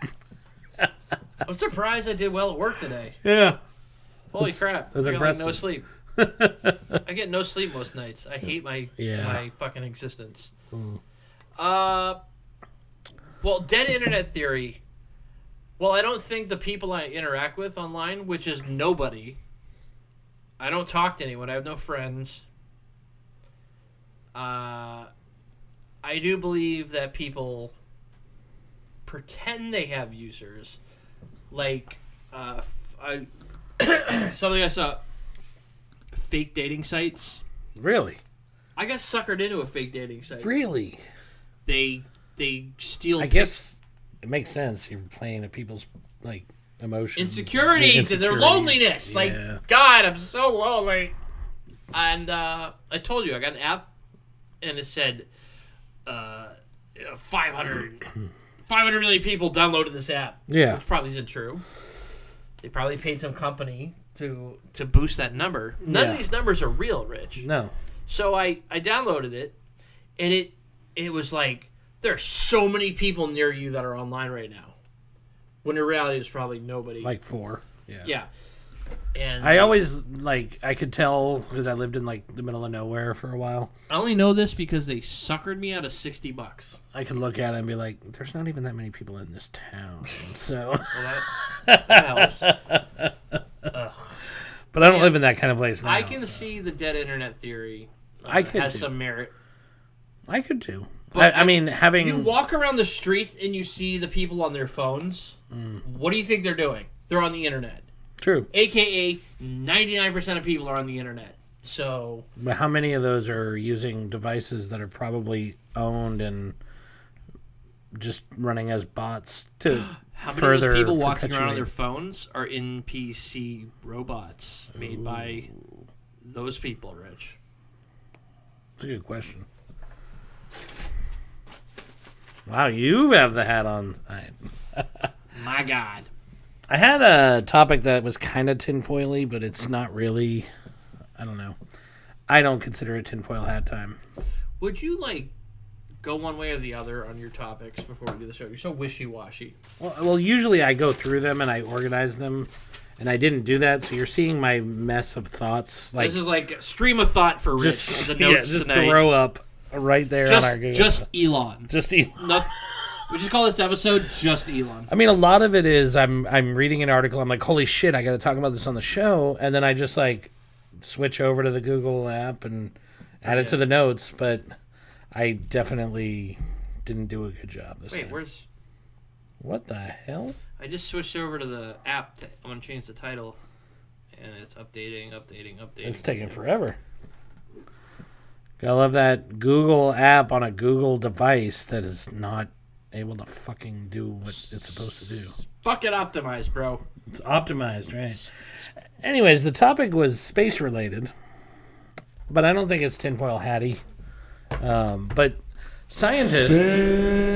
I'm surprised I did well at work today. Yeah. Holy crap. that's I got, like, no impressive. sleep. I get no sleep most nights. I hate my fucking existence. Well, dead internet theory. Well, I don't think the people I interact with online, which is nobody. I don't talk to anyone. I have no friends. I do believe that people pretend they have users. Like, something I saw. Fake dating sites. Really? I got suckered into a fake dating site. Really? They steal. I guess it makes sense. You're playing at people's like emotions, insecurities and their loneliness. Yeah. Like, God, I'm so lonely. And I told you, I got an app, and it said 500 million people downloaded this app. Yeah. Which probably isn't true. They probably paid some company to boost that number. None of these numbers are real, Rich. No. So I downloaded it, and it was like, there are so many people near you that are online right now. When in reality, there's probably nobody. Like 4. Yeah. Yeah. And I always, I could tell because I lived in, the middle of nowhere for a while. I only know this because they suckered me out of $60. I could look at it and be like, there's not even that many people in this town. So, Well, that helps. but I don't live in that kind of place now. I can so. see the dead internet theory I could has too. some merit. I could too. But I mean, having... You walk around the streets and you see the people on their phones. What do you think they're doing? They're on the internet. True. AKA, 99% of people are on the internet. So... But how many of those are using devices that are probably owned and just running as bots to How many further of those people walking around on perpetuate- their phones are NPC robots made by those people, Rich? That's a good question. Wow, you have the hat on. My God. I had a topic that was kind of tinfoily, but it's not really. I don't know. I don't consider it tinfoil hat time. Would you, go one way or the other on your topics before we do the show? You're so wishy-washy. Well, usually I go through them and I organize them, and I didn't do that, so you're seeing my mess of thoughts. This is like a stream of thought for Rich. just The notes just tonight. throw up right there on our Google. Just Elon. Just We just call this episode Just Elon. I mean, a lot of it is I'm reading an article. I'm like, holy shit, I got to talk about this on the show, and then I just switch over to the Google app and add it to the notes. But I definitely didn't do a good job this time. Wait, What the hell? I just switched over to the app. I want to change the title, and it's updating. It's taking forever. Gotta love that Google app on a Google device that is not able to fucking do what it's supposed to do. Fucking optimized, bro. It's optimized, right? Anyways, the topic was space related, but I don't think it's tinfoil hatty. But scientists.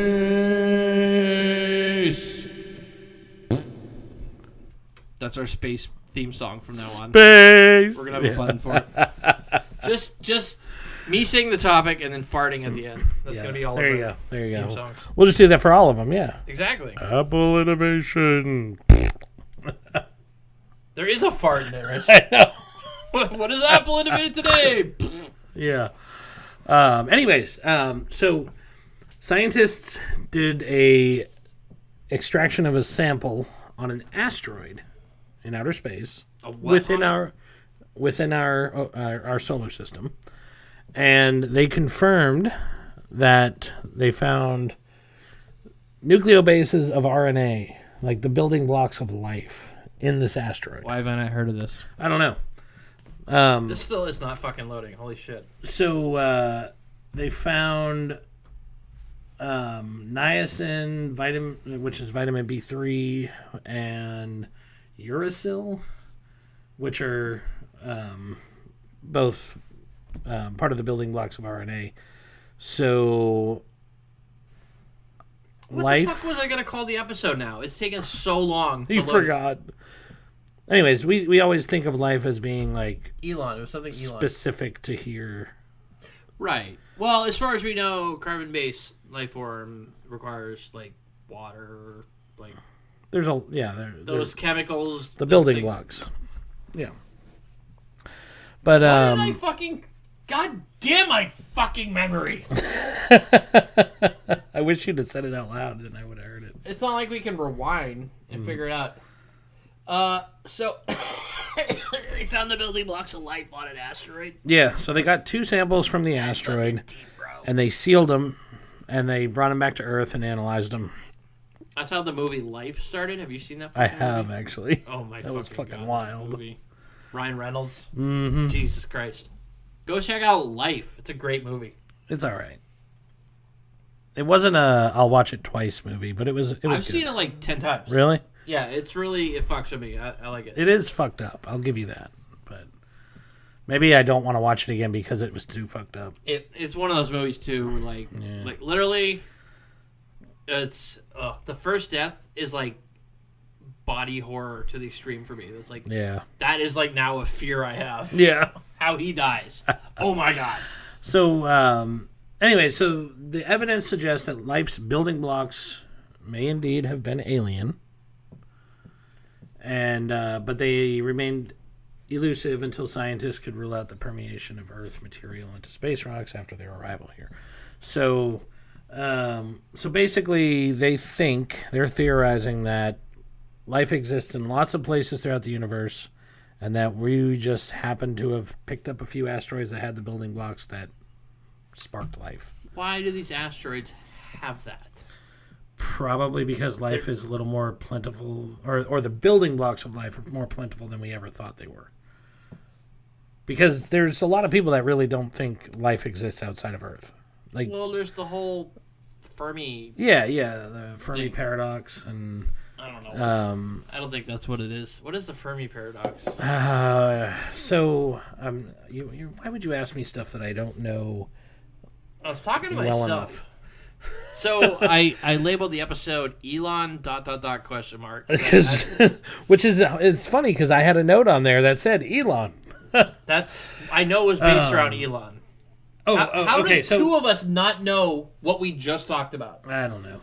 That's our space theme song from now on. Space. We're gonna have a button for it. Just me saying the topic and then farting at the end. That's gonna be all. There of you our go. There you theme go. songs. We'll just do that for all of them. Yeah. Exactly. Apple innovation. There is a fart in there, Rich. I know. What is Apple innovated today? Yeah. Anyways, so scientists did a extraction of a sample on an asteroid in outer space within our solar system, and they confirmed that they found nucleobases of RNA, like the building blocks of life, in this asteroid. Why haven't I heard of this? I don't know. This still is not fucking loading. Holy shit. So they found niacin, which is vitamin B3, and uracil, which are both part of the building blocks of RNA. So What the fuck was I going to call the episode now? It's taken so long to You load. forgot. Anyways, we always think of life as being like Elon. It was something Elon. specific to here. Right. Well, as far as we know, carbon-based life form requires, like, water, like... There's those there's chemicals. the those building things. blocks. Yeah. But Why did I fucking... God damn my fucking memory. I wish you'd have said it out loud, then I would have heard it. It's not like we can rewind and figure it out. So... they found the building blocks of life on an asteroid. Yeah, so they got 2 samples from the asteroid, and they sealed them, and they brought them back to Earth and analyzed them. That's how the movie Life started. Have you seen that? I fucking have, movie? actually. Oh my! That was fucking God, wild. that movie. Ryan Reynolds. Mm-hmm. Jesus Christ! Go check out Life. It's a great movie. It's all right. It wasn't a I'll watch it twice movie, but it was I've good. seen it like 10 times. Really? Yeah, it fucks with me. I like it. It is fucked up. I'll give you that. But maybe I don't want to watch it again because it was too fucked up. It's one of those movies too. Like literally, it's the first death is like body horror to the extreme for me. It's like that is like now a fear I have. Yeah. How he dies. Oh my god. So anyway, so the evidence suggests that life's building blocks may indeed have been alien. And but they remained elusive until scientists could rule out the permeation of Earth material into space rocks after their arrival here. So, so basically, they're theorizing that life exists in lots of places throughout the universe, and that we just happen to have picked up a few asteroids that had the building blocks that sparked life. Why do these asteroids have that? Probably because life is a little more plentiful, or the building blocks of life are more plentiful than we ever thought they were. Because there's a lot of people that really don't think life exists outside of Earth. Like, well, there's the whole Fermi. Yeah, the Fermi paradox, and I don't know. I don't think that's what it is. What is the Fermi paradox? So, why would you ask me stuff that I don't know? I was talking to well myself. Enough. So I labeled the episode Elon ... Because which is it's funny because I had a note on there that said Elon. I know it was based around Elon. How okay. did two of us not know what we just talked about? I don't know.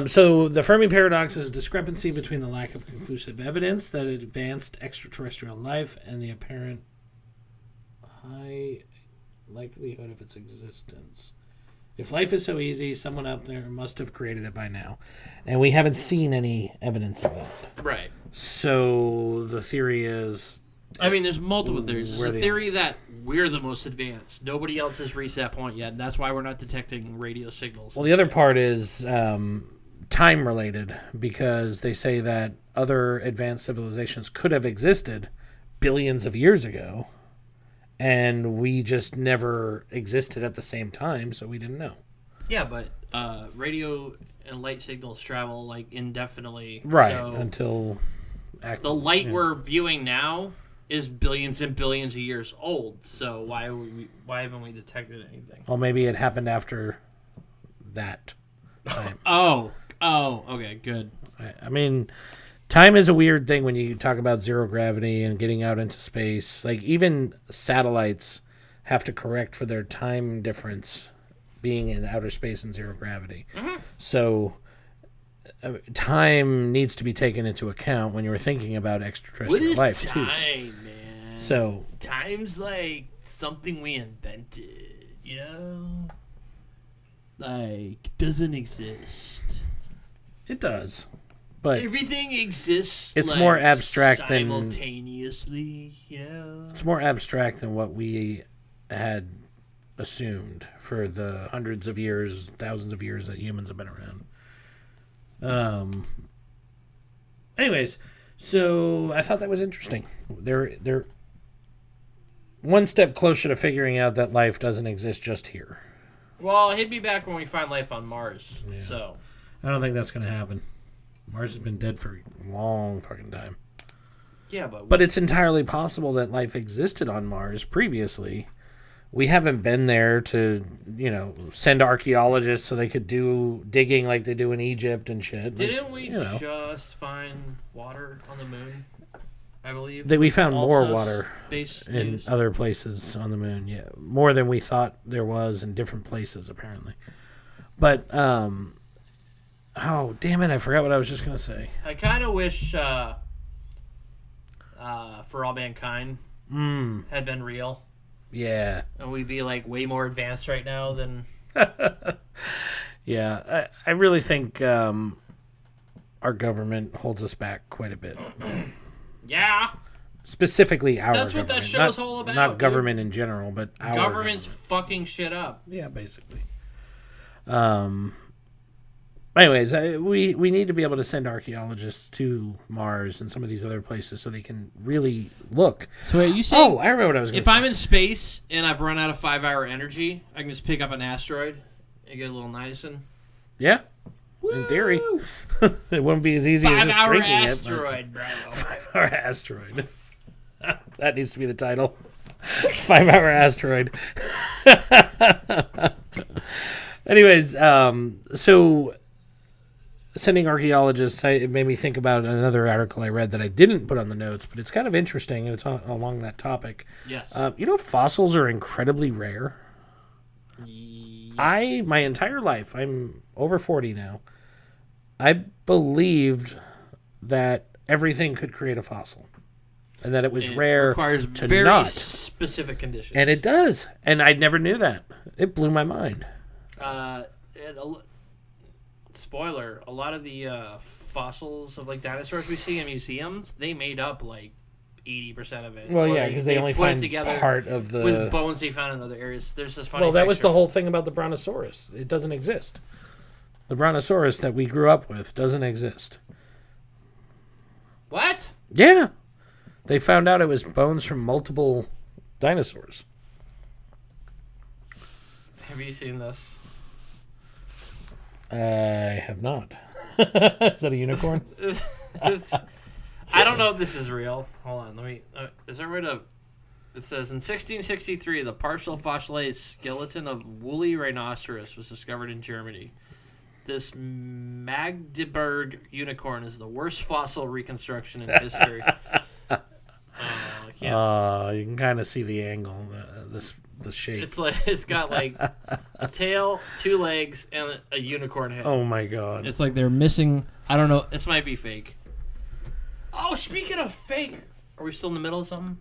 So the Fermi paradox is a discrepancy between the lack of conclusive evidence that advanced extraterrestrial life and the apparent high likelihood of its existence. If life is so easy, someone out there must have created it by now. And we haven't seen any evidence of that. Right. So the theory is... I mean, there's multiple theories. There's a theory that we're the most advanced. Nobody else has reached that point yet, and that's why we're not detecting radio signals. Well, the other part is time related because they say that other advanced civilizations could have existed billions of years ago, and we just never existed at the same time, so we didn't know. Yeah, but radio and light signals travel like indefinitely. Right, So until... the light we're viewing now is billions and billions of years old. So why haven't we detected anything? Well, maybe it happened after that time. Oh, okay, good. I mean, time is a weird thing when you talk about zero gravity and getting out into space. Like, even satellites have to correct for their time difference being in outer space and zero gravity. Mm-hmm. So time needs to be taken into account when you're thinking about extraterrestrial What is life, time, too. man? So Time's like something we invented, you know? Like, doesn't exist. it does. But Everything exists. It's like, more abstract than- simultaneously, you know? it's more abstract than what we had assumed for the hundreds of years, thousands of years that humans have been around. Anyways, so I thought that was interesting. They're one step closer to figuring out that life doesn't exist just here. Well, hit me back when we find life on Mars. Yeah. So, I don't think that's going to happen. Mars has been dead for a long fucking time. yeah, but But it's entirely possible that life existed on Mars previously. We haven't been there to, send archaeologists so they could do digging like they do in Egypt and shit. didn't we just find water on the moon? I believe That we found more Also water space in news. other places on the moon. Yeah, more than we thought there was in different places, apparently. But, oh, damn it, I forgot what I was just going to say. I kind of wish For All Mankind had been real. Yeah. And we'd be like way more advanced right now than... Yeah, I really think our government holds us back quite a bit. Yeah. Specifically our That's what that government. show's all about, Not dude. government in general, but our Government's government. fucking shit up. Yeah, basically. Anyways, we need to be able to send archaeologists to Mars and some of these other places so they can really look. So wait, you saying... Oh, I remember what I was going If to say. I'm in space and I've run out of 5-hour energy, I can just pick up an asteroid and get a little niacin. Yeah, in theory. Woo! It wouldn't be as easy as just 5-hour drinking asteroid, bro. it. 5-hour asteroid. That needs to be the title. 5-hour asteroid. Anyways, so sending archaeologists, it made me think about another article I read that I didn't put on the notes, but it's kind of interesting, and it's along that topic. Yes. Fossils are incredibly rare. Yes. My entire life, I'm over 40 now, I believed that everything could create a fossil. And that it was rare requires to very not. specific conditions. And it does. And I never knew that. It blew my mind. Spoiler, a lot of the fossils of like dinosaurs we see in museums, they made up like 80% of it. Well, Or yeah, because they only put it find together part of the... with bones they found in other areas. There's this funny Well, that was picture. the whole thing about the Brontosaurus. It doesn't exist. The Brontosaurus that we grew up with doesn't exist. What? Yeah. They found out it was bones from multiple dinosaurs. Have you seen this? I have not. Is that a unicorn? I don't know if this is real. Hold on, let me. Is there a way to? It says in 1663, the partial fossilized skeleton of woolly rhinoceros was discovered in Germany. This Magdeburg unicorn is the worst fossil reconstruction in history. I can't. You can kind of see the angle, the shape. It's got like a tail, 2 legs, and a unicorn head. Oh my god. It's like they're missing. I don't know. This might be fake. Oh, speaking of fake, are we still in the middle of something?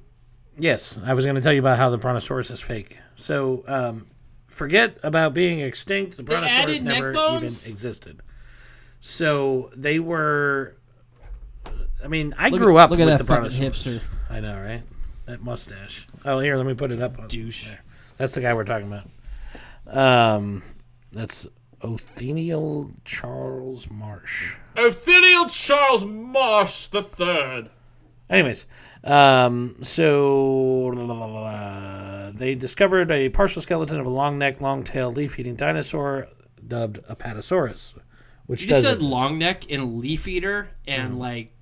Yes, I was going to tell you about how the Brontosaurus is fake. So, forget about being extinct. The Brontosaurus added neck never even bones? existed. So, they were... I mean, I grew up look with at that the fucking Brontosaurus. hipster. I know, right? That mustache. Oh, here, let me put it up. Douche. There. That's the guy we're talking about. That's Othniel Charles Marsh. Othniel Charles Marsh III. Anyways, they discovered a partial skeleton of a long neck, long tail, leaf eating dinosaur dubbed Apatosaurus. Which You said long neck and leaf eater and like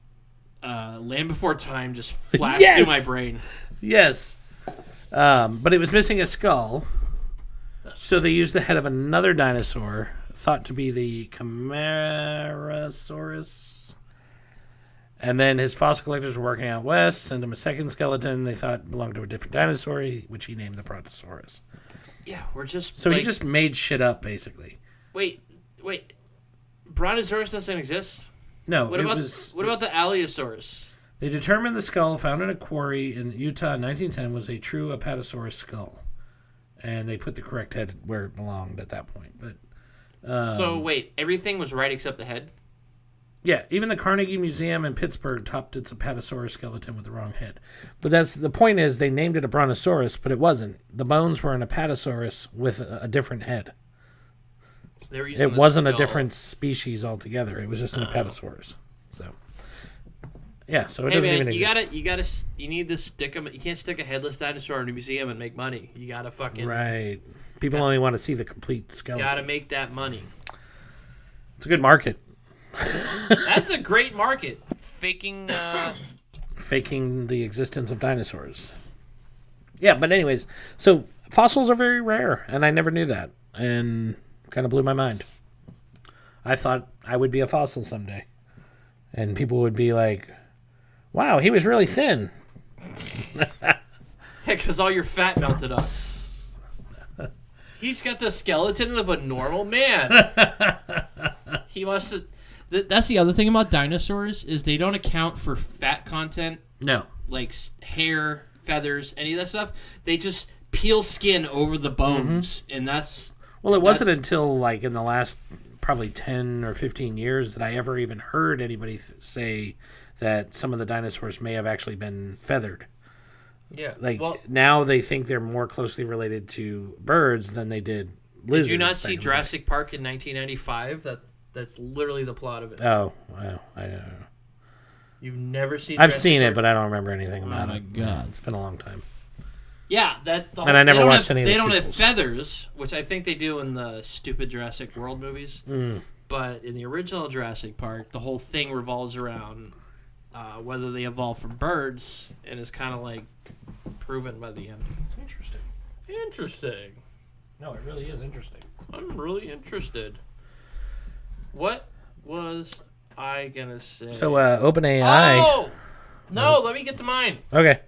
Land Before Time just flashed through my brain. Yes. But it was missing a skull. So they used the head of another dinosaur, thought to be the Camarasaurus. And then his fossil collectors were working out west, sent him a second skeleton they thought belonged to a different dinosaur, which he named the Brontosaurus. Yeah, we're just... So he just made shit up, basically. Wait. Brontosaurus doesn't exist? No, What about the Allosaurus? They determined the skull found in a quarry in Utah in 1910 was a true Apatosaurus skull. And they put the correct head where it belonged at that point. But So wait, everything was right except the head? yeah, even the Carnegie Museum in Pittsburgh topped its Apatosaurus skeleton with the wrong head. But that's the point is they named it a Brontosaurus, but it wasn't. The bones were an Apatosaurus with a different head. It wasn't a different species altogether. It was just an Apatosaurus. So yeah, so it doesn't even exist. You need to stick 'em. You can't stick a headless dinosaur in a museum and make money. You gotta fucking Right. People only want to see the complete skeleton. gotta make that money. It's a good market. That's a great market. Faking the existence of dinosaurs. Yeah, but anyways, so fossils are very rare, and I never knew that, and kind of blew my mind. I thought I would be a fossil someday, and people would be like, wow, he was really thin. because all your fat melted up. He's got the skeleton of a normal man. He must have... That's the other thing about dinosaurs is they don't account for fat content. No. Like hair, feathers, any of that stuff. They just peel skin over the bones, and that's... Well, it wasn't until like in the last probably 10 or 15 years that I ever even heard anybody say that some of the dinosaurs may have actually been feathered. Yeah. Like now they think they're more closely related to birds than they did lizards. Did you not see Jurassic Park in 1995? That's literally the plot of it. Oh, well, I don't know. You've never seen I've Jurassic seen Park? it, but I don't remember anything about it. Oh, my God. It's been a long time. Yeah, and I never watched any of the They don't have sequels. feathers, which I think they do in the stupid Jurassic World movies. Mm. But in the original Jurassic Park, the whole thing revolves around whether they evolved from birds, and is kind of like proven by the end. Interesting. No, it really is interesting. I'm really interested. What was I gonna say? So, OpenAI. Oh no! Let me get to mine. Okay.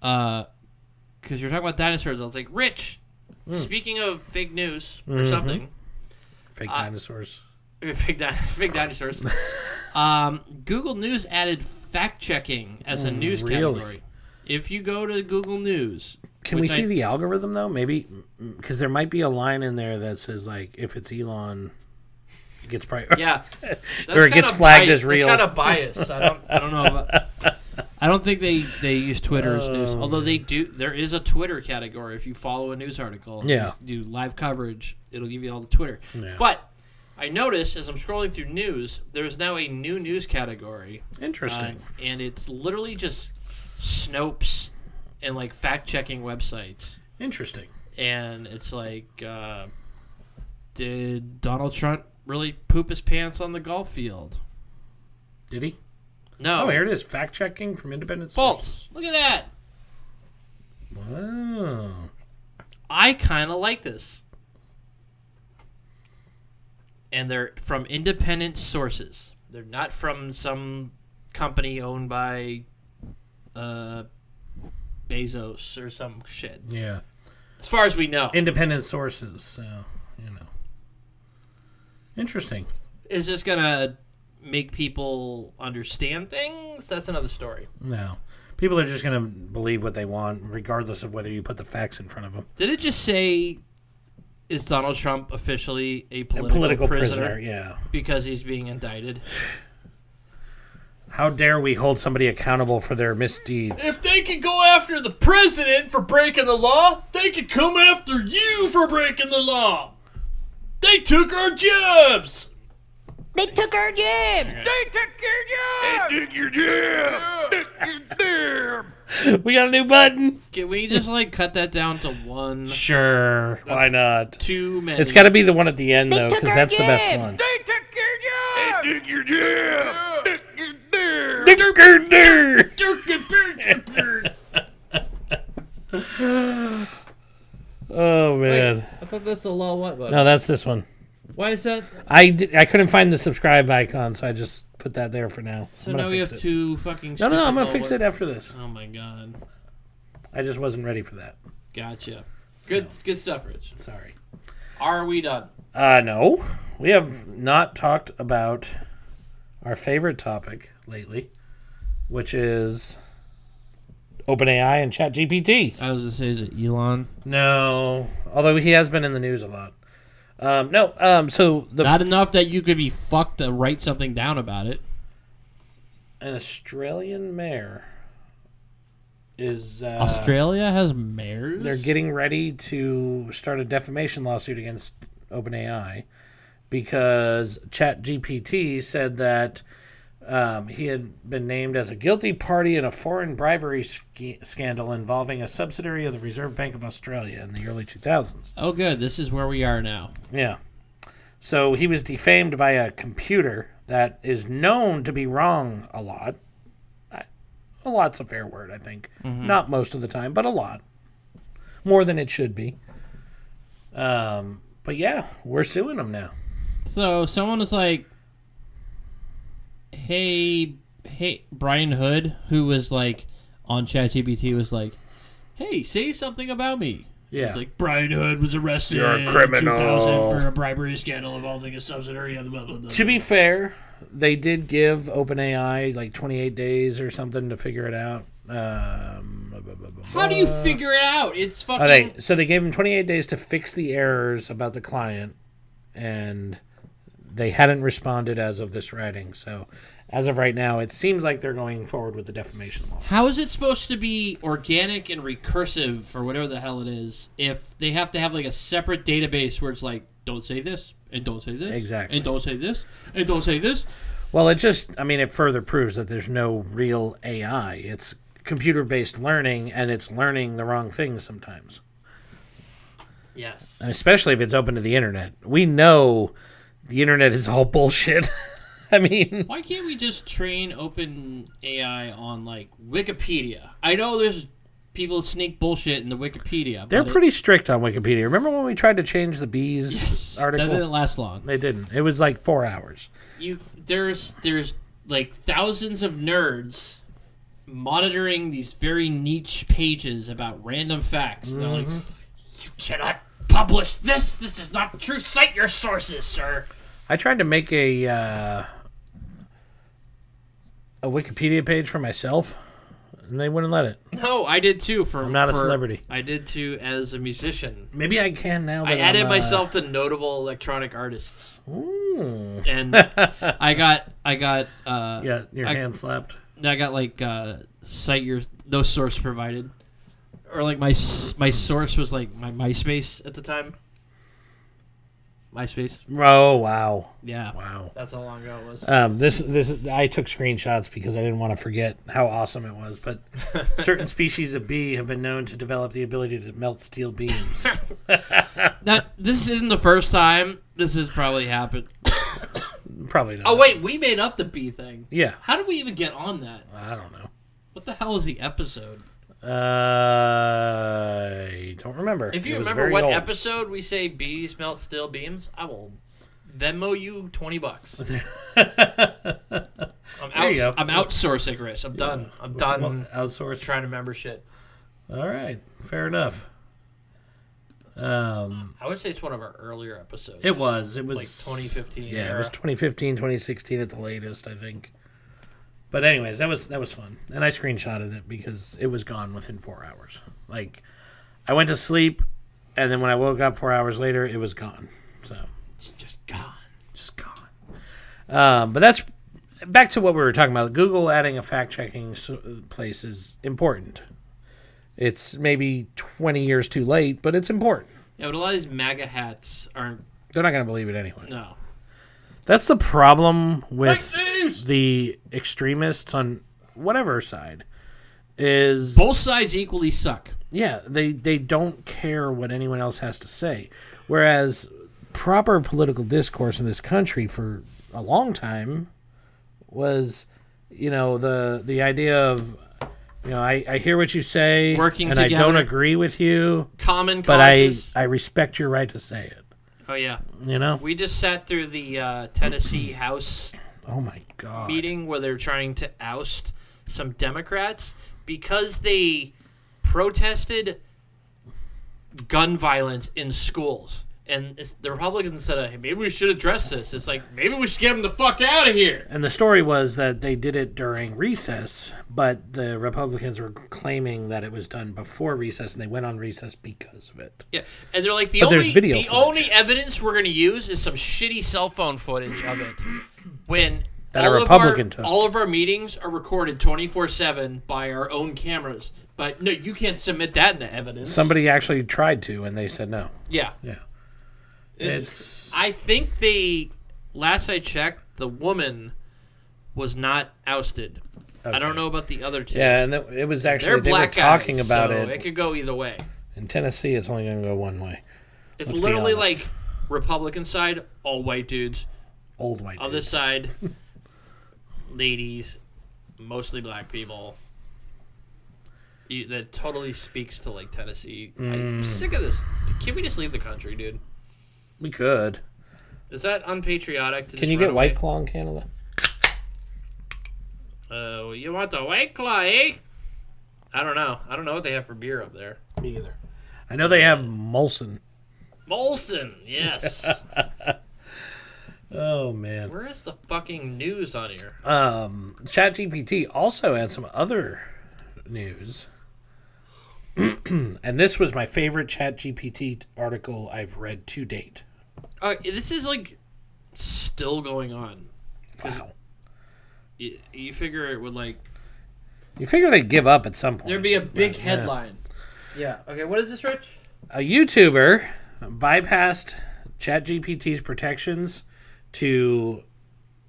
Because you're talking about dinosaurs, I was like, Rich. Speaking of fake news or something, Fake dinosaurs. fake dinosaurs. Google News added fact checking as a news category. If you go to Google News, Can we see the algorithm though? Maybe because there might be a line in there that says like if it's Elon, it gets probably yeah, or it gets flagged as real. That's kind of biased. I don't know. I don't think they use Twitter as news. Although they do, there is a Twitter category. If you follow a news article, Yeah. you do live coverage, it'll give you all the Twitter. Yeah. But I noticed as I'm scrolling through news, there's now a new news category. Interesting. And it's literally just Snopes and like fact-checking websites. Interesting. And it's like, did Donald Trump really poop his pants on the golf field? Did he? No. Oh, here it is. Fact checking from independent False. sources. Look at that. Wow. I kind of like this. And they're from independent sources. They're not from some company owned by Bezos or some shit. Yeah. As far as we know. Independent sources. So, Interesting. Is this going to make people understand things? That's another story. No. People are just going to believe what they want, regardless of whether you put the facts in front of them. Did it just say, is Donald Trump officially a political prisoner? Yeah. Because he's being indicted? How dare we hold somebody accountable for their misdeeds? If they can go after the president for breaking the law, they can come after you for breaking the law. They took our jobs. They took our jobs. We got a new button. Can we just like cut that down to one? Sure, why not? Too many. It's got to be the one at the end, though, took because our that's the best jobs. one. They took your Oh, man. I thought that's the law. What? No, that's this one. Why is that? I couldn't find the subscribe icon, so I just put that there for now. So I'm gonna now we fix have it. two fucking. No, I'm going to stupid fix it after this. Oh my god. I just wasn't ready for that. Gotcha. Good stuff, Rich. Sorry. Are we done? No. We have not talked about our favorite topic lately, which is OpenAI and ChatGPT. I was gonna say, is it Elon? No, although he has been in the news a lot. So Not enough that you could be fucked to write something down about it. an Australian mayor is Australia has mayors. they're getting ready to start a defamation lawsuit against OpenAI because ChatGPT said that he had been named as a guilty party in a foreign bribery scandal involving a subsidiary of the Reserve Bank of Australia in the early 2000s. Oh, good. This is where we are now. Yeah. So he was defamed by a computer that is known to be wrong a lot. A lot's a fair word, I think. Not most of the time, but a lot. More than it should be. But yeah, we're suing him now. So someone was like, hey, Brian Hood, who was like on ChatGPT, was like, hey, say something about me. Yeah. It's like, Brian Hood was arrested You're a in criminal. 2000 for a bribery scandal involving a subsidiary of the blah, blah, blah. To be fair, they did give OpenAI like 28 days or something to figure it out. How do you figure it out? It's fucking... They gave him 28 days to fix the errors about the client, and they hadn't responded as of this writing. So as of right now, it seems like they're going forward with the defamation law. How is it supposed to be organic and recursive, or whatever the hell it is, if they have to have like a separate database where it's like, don't say this, and don't say this, Exactly. and don't say this, and don't say this? Well, it further proves that there's no real AI. It's computer-based learning, and it's learning the wrong things sometimes. Yes. And especially if it's open to the internet. We know the internet is all bullshit. I mean... Why can't we just train open AI on, like, Wikipedia? I know there's people sneak bullshit in the Wikipedia. They're but pretty strict on Wikipedia. Remember when we tried to change the bees article? that didn't last long. They didn't. It was like 4 hours. There's like thousands of nerds monitoring these very niche pages about random facts. And they're like, you cannot publish this. This is not true. Cite your sources, sir. I tried to make a Wikipedia page for myself, and they wouldn't let it. No, I did too. I'm not a celebrity. I did too as a musician. Maybe I can now. That I added I'm, myself to notable electronic artists, Ooh. and I got Yeah, your hand slapped. I got like cite your no source provided, or like my source was like my MySpace at the time. MySpace. Oh wow! Yeah. Wow. That's how long ago it was. This I took screenshots because I didn't want to forget how awesome it was. But certain species of bee have been known to develop the ability to melt steel beams. Now, this isn't the first time this has probably happened. Probably not. Oh wait, we made up the bee thing. Yeah. How did we even get on that? I don't know. What the hell is the episode? I don't remember. If you It was remember very what old. episode we say bees melt steel beams, I will Venmo you $20. There you go. I'm outsourcing, Rich. I'm done. I'm done Outsourced. trying to remember shit. All right. Fair enough. I would say it's one of our earlier episodes. It was like 2015. Yeah, era. it was 2015, 2016 at the latest, I think. But anyways, that was fun, and I screenshotted it because it was gone within 4 hours. Like, I went to sleep, and then when I woke up 4 hours later, it was gone. So It's just gone. But that's back to what we were talking about. Google adding a fact-checking place is important. It's maybe 20 years too late, but it's important. Yeah, but a lot of these MAGA hats aren't They're not going to believe it anyway. No. That's the problem with Fake news! the extremists on whatever side. Is Both sides equally suck. Yeah, they don't care what anyone else has to say. Whereas proper political discourse in this country for a long time was, the idea of, I hear what you say, Working and together. I don't agree with you, Common but causes. I respect your right to say it. Oh, yeah. We We just sat through the Tennessee House Oh my God. meeting where they're trying to oust some Democrats because they protested gun violence in schools. And the Republicans said, hey, maybe we should address this. It's like, maybe we should get them the fuck out of here. And the story was that they did it during recess, but the Republicans were claiming that it was done before recess, and they went on recess because of it. Yeah, and they're like, But there's video the footage. only evidence we're going to use is some shitty cell phone footage of it. When That a Republican took. all of our meetings are recorded 24/7 by our own cameras. But no, you can't submit that in the evidence. Somebody actually tried to, and they said no. Yeah. Yeah. I think last I checked, the woman was not ousted. Okay. I don't know about the other two. Yeah, and it was actually, They're they were black talking guys, about so it. It could go either way. In Tennessee, it's only going to go one way. It's Let's be literally honest. like Republican side, all white dudes. Old white On dudes. this side, ladies, mostly black people. That totally speaks to like Tennessee. I'm sick of this. Can we just leave the country, dude? We could. Is that unpatriotic? To Can just you run get away? White Claw in Canada? You want the White Claw, eh? I don't know. I don't know what they have for beer up there. Me either. I know they have Molson. Molson, yes. Oh, man. Where is the fucking news on here? ChatGPT also had some other news. And this was my favorite ChatGPT article I've read to date. This is like still going on. Wow. You figure it would like You figure they'd give up at some point. there'd be a big But, headline. Yeah. Okay. What is this, Rich? A YouTuber bypassed ChatGPT's protections to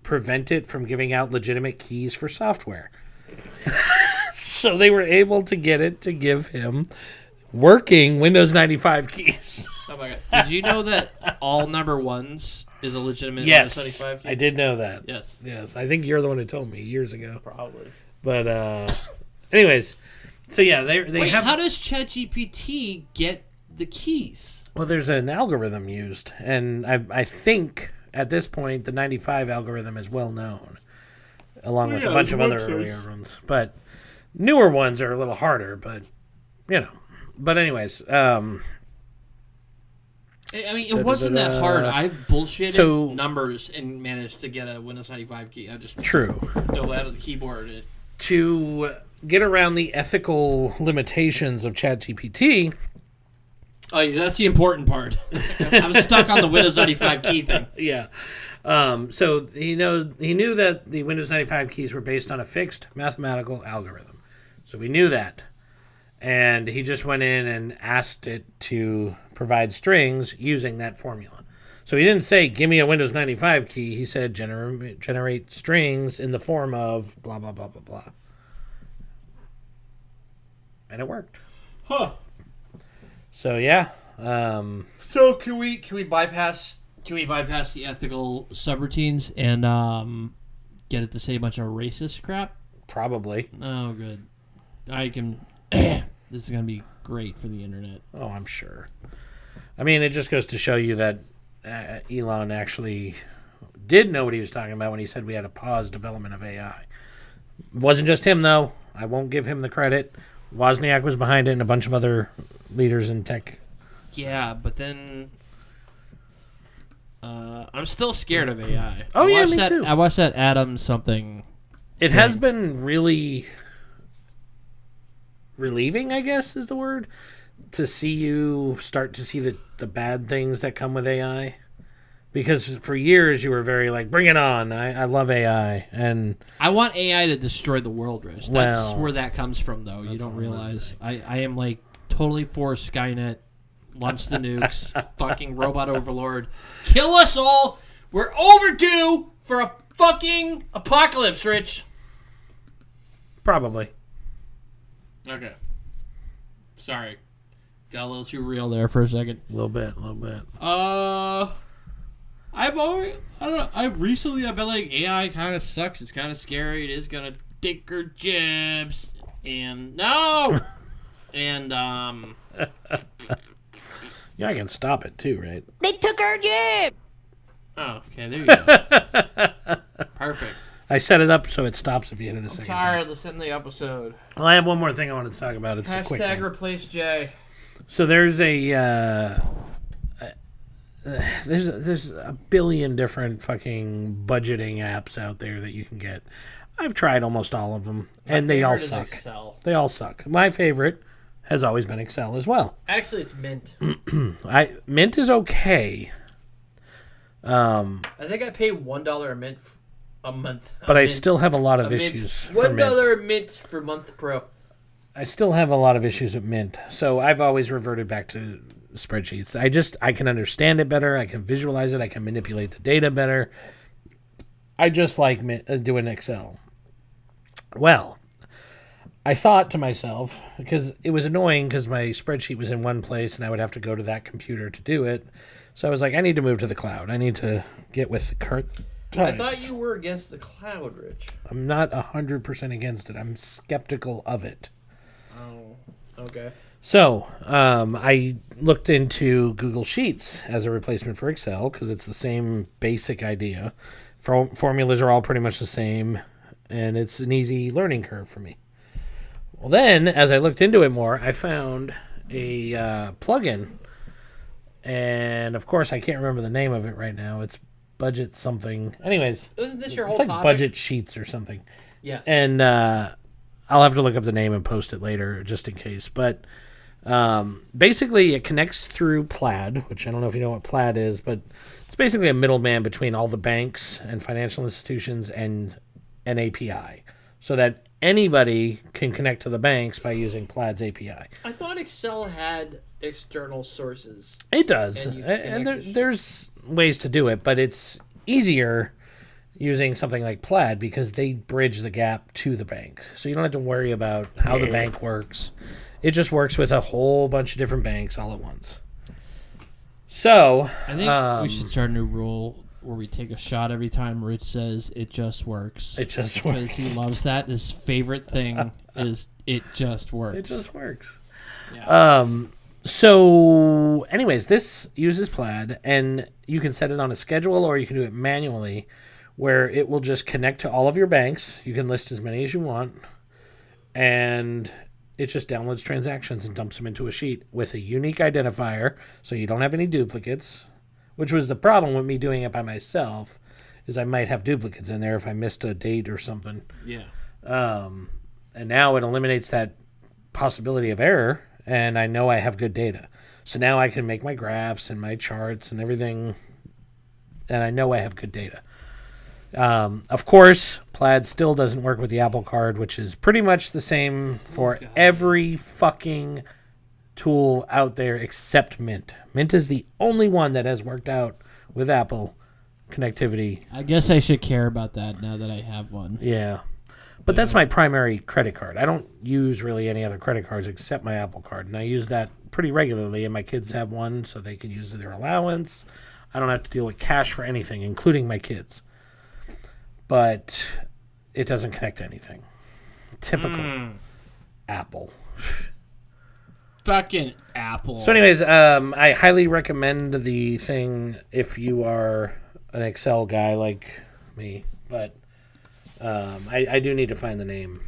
prevent it from giving out legitimate keys for software. So they were able to get it to give him working Windows 95 keys. Oh my god! Did you know that all number ones is a legitimate Yes, 75 key? I did know that. Yes. Yes, I think you're the one who told me years ago. Probably. But anyways, so yeah, they Wait, have. how does ChatGPT get the keys? Well, there's an algorithm used, and I think at this point the 95 algorithm is well known, along with a bunch of other earlier ones. But newer ones are a little harder, but But anyways, I mean, it wasn't that hard. I've bullshitted numbers and managed to get a Windows 95 key. I just true. dove out of the keyboard. To get around the ethical limitations of ChatGPT. Oh, yeah, that's the important part. I'm stuck on the Windows 95 key thing. Yeah. So he knew that the Windows 95 keys were based on a fixed mathematical algorithm. So we knew that. And he just went in and asked it to provide strings using that formula. So he didn't say, give me a Windows 95 key. He said, generate strings in the form of blah, blah, blah, blah, blah. And it worked. Huh. So, yeah. So can we bypass? Can we bypass the ethical subroutines and get it to say a bunch of racist crap? Probably. Oh, good. I can... This is going to be great for the internet. Oh, I'm sure. I mean, it just goes to show you that Elon actually did know what he was talking about when he said we had to pause development of AI. It wasn't just him, though. I won't give him the credit. Wozniak was behind it and a bunch of other leaders in tech. Yeah, but then... I'm still scared of AI. Oh, yeah, me too. I watched that Adam something... It has been really relieving, I guess is the word, to see you start to see the bad things that come with AI. Because for years you were very like, bring it on. I love AI. And I want AI to destroy the world, Rich. That's Well, where that comes from, though. You don't realize. I am like totally for Skynet launch the nukes, fucking robot overlord, kill us all. We're overdue for a fucking apocalypse, Rich. Probably. Okay. Sorry. Got a little too real there for a second. A little bit. I've recently been like, AI kind of sucks. It's kind of scary. It is gonna take our jobs. And no! And, Yeah, I can stop it too, right? They took our job. oh, okay, there you go. Perfect. I set it up so it stops if you hit it a second. Tired. Let's end the episode. Well, I have one more thing I wanted to talk about. It's a quick Hashtag one. replace Jay. So there's a billion different fucking budgeting apps out there that you can get. I've tried almost all of them, and they all Favorite is suck. Excel. They all suck. My favorite has always been Excel as well. Actually, it's Mint. Mint is okay, I think I pay $1 a mint a month. but I still have a lot of issues for Mint. $1 a mint for Month Pro. I still have a lot of issues with Mint, so I've always reverted back to spreadsheets. I can understand it better. I can visualize it. I can manipulate the data better. I just like doing Excel. Well, I thought to myself, because it was annoying because my spreadsheet was in one place and I would have to go to that computer to do it. So I was like, I need to move to the cloud. I need to get with the current times. I thought you were against the cloud, Rich. I'm not 100% against it. I'm skeptical of it. Oh, okay. So I looked into Google Sheets as a replacement for Excel because it's the same basic idea. Formulas are all pretty much the same, and it's an easy learning curve for me. Well, then, as I looked into it more, I found a plugin, and of course, I can't remember the name of it right now. It's Budget something. Anyways, Isn't this your whole it's like topic? Budget Sheets or something. Yes. And I'll have to look up the name and post it later just in case. But basically, it connects through Plaid, which I don't know if you know what Plaid is, but it's basically a middleman between all the banks and financial institutions and an API so that anybody can connect to the banks by using Plaid's API. I thought Excel had external sources. It does. And you And connect the there's ways to do it, but it's easier using something like Plaid because they bridge the gap to the bank. So you don't have to worry about how the bank works. It just works with a whole bunch of different banks all at once. So I think we should start a new rule where we take a shot every time Rich says it just works. it just Because works. he loves that. His favorite thing is it just works. It just works. Yeah. So anyways, this uses Plaid, and you can set it on a schedule or you can do it manually where it will just connect to all of your banks. You can list as many as you want, and it just downloads transactions and dumps them into a sheet with a unique identifier so you don't have any duplicates, which was the problem with me doing it by myself, is I might have duplicates in there if I missed a date or something. Yeah. And now it eliminates that possibility of error, and I know I have good data. So now I can make my graphs and my charts and everything, and I know I have good data. Of course, Plaid still doesn't work with the Apple Card, which is pretty much the same for every fucking tool out there except Mint. Mint is the only one that has worked out with Apple connectivity. I guess I should care about that now that I have one. Yeah. But that's my primary credit card. I don't use really any other credit cards except my Apple Card, and I use that pretty regularly, and my kids have one so they can use their allowance. I don't have to deal with cash for anything, including my kids. But it doesn't connect to anything. Typical Apple. Fucking Apple. So anyways, I highly recommend the thing if you are an Excel guy like me, but I do need to find the name.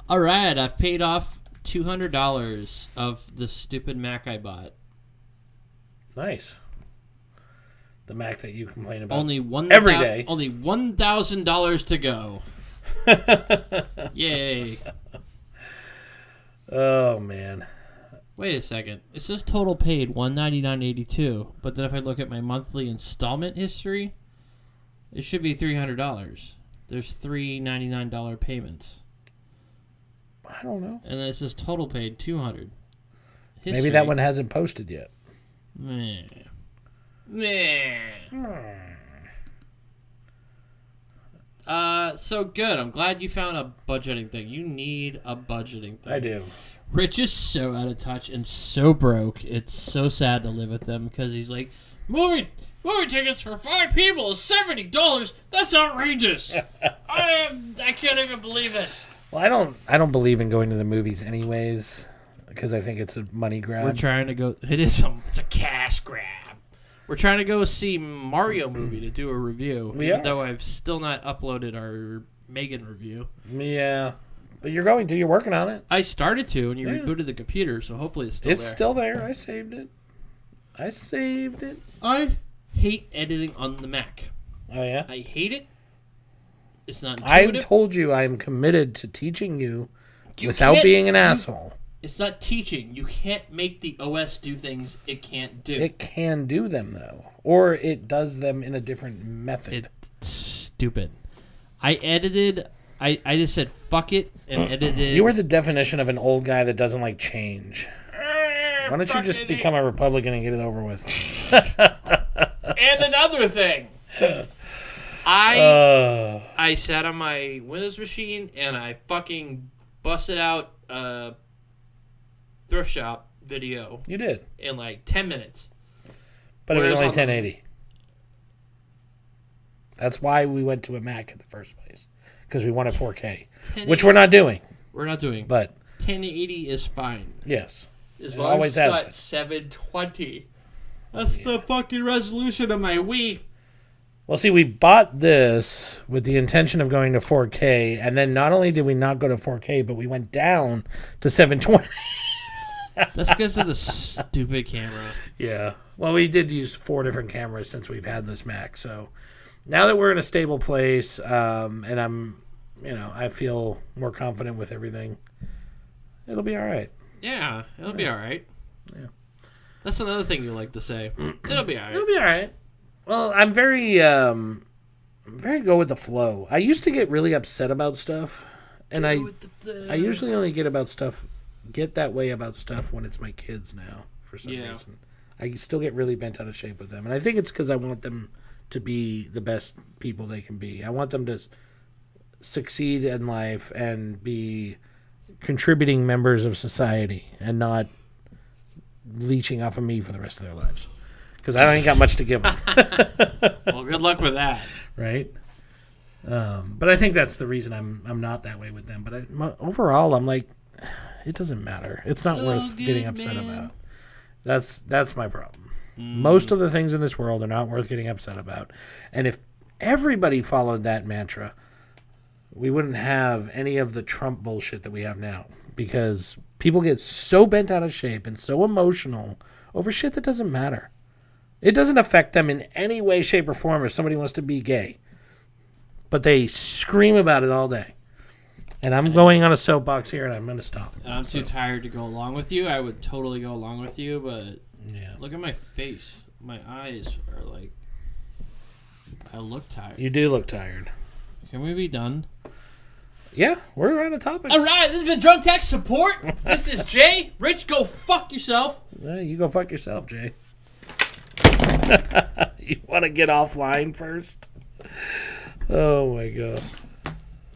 All right, I've paid off $200 of the stupid Mac I bought. Nice. The Mac that you complain about Only one every day. Only $1,000 to go. Yay! Oh man. Wait a second. It says total paid $199.82, but then if I look at my monthly installment history, it should be $300. There's $399 payments, I don't know. and then it says total paid $200. Maybe that one hasn't posted yet. Meh. So good. I'm glad you found a budgeting thing. You need a budgeting thing. I do. Rich is so out of touch and so broke. It's so sad to live with them because he's like, movie tickets for 5 people is $70. That's outrageous. I can't even believe this. Well, I don't believe in going to the movies anyways because I think it's a money grab. We're trying to go. It's a cash grab. We're trying to go see Mario movie to do a review. Even though I've still not uploaded our Megan review. Yeah. But you're going to. You're working on it. I started to, and you rebooted the computer, so hopefully it's still there. It's still there. I saved it. I hate editing on the Mac. Oh, yeah? I hate it. It's not intuitive. I've told you I am committed to teaching you without being an asshole. It's not teaching. You can't make the OS do things it can't do. It can do them, though. Or it does them in a different method. It's stupid. I just said fuck it and edited. You are the definition of an old guy that doesn't like change. Why don't you just become a Republican and get it over with? And another thing. I sat on my Windows machine and I fucking busted out a thrift shop video. You did. In like 10 minutes. But it was only 1080. That's why we went to a Mac in the first place. Because we wanted 4K. Which we're not doing. We're not doing. But 1080 is fine. Yes. As long as it's got 720. That's the fucking resolution of my Wii. Well, see, we bought this with the intention of going to 4K, and then not only did we not go to 4K, but we went down to 720. That's because of the stupid camera. Yeah. Well, we did use 4 different cameras since we've had this Mac, so now that we're in a stable place, and I feel more confident with everything, it'll be all right. Yeah, it'll be all right. Yeah. That's another thing you like to say. It'll be all right. It'll be all right. Well, I'm very go with the flow. I used to get really upset about stuff, and I usually only get that way about stuff when it's my kids now for some reason. I still get really bent out of shape with them, and I think it's because I want them to be the best people they can be. I want them to succeed in life and be contributing members of society and not leeching off of me for the rest of their lives. Because I ain't got much to give them. Well, good luck with that. Right? But I think that's the reason I'm not that way with them. But overall, I'm like, it doesn't matter. It's not worth getting upset about. That's my problem. Most of the things in this world are not worth getting upset about. And if everybody followed that mantra, we wouldn't have any of the Trump bullshit that we have now. Because people get so bent out of shape and so emotional over shit that doesn't matter. It doesn't affect them in any way, shape, or form if somebody wants to be gay. But they scream about it all day. And I'm going on a soapbox here, and I'm going to stop. And I'm too tired to go along with you. I would totally go along with you, but look at my face. My eyes are like... I look tired. You do look tired. Can we be done? Yeah, we're out of topics. All right, this has been Drunk Tech Support. This is Jay. Rich, go fuck yourself. Yeah, you go fuck yourself, Jay. You want to get offline first? Oh, my God.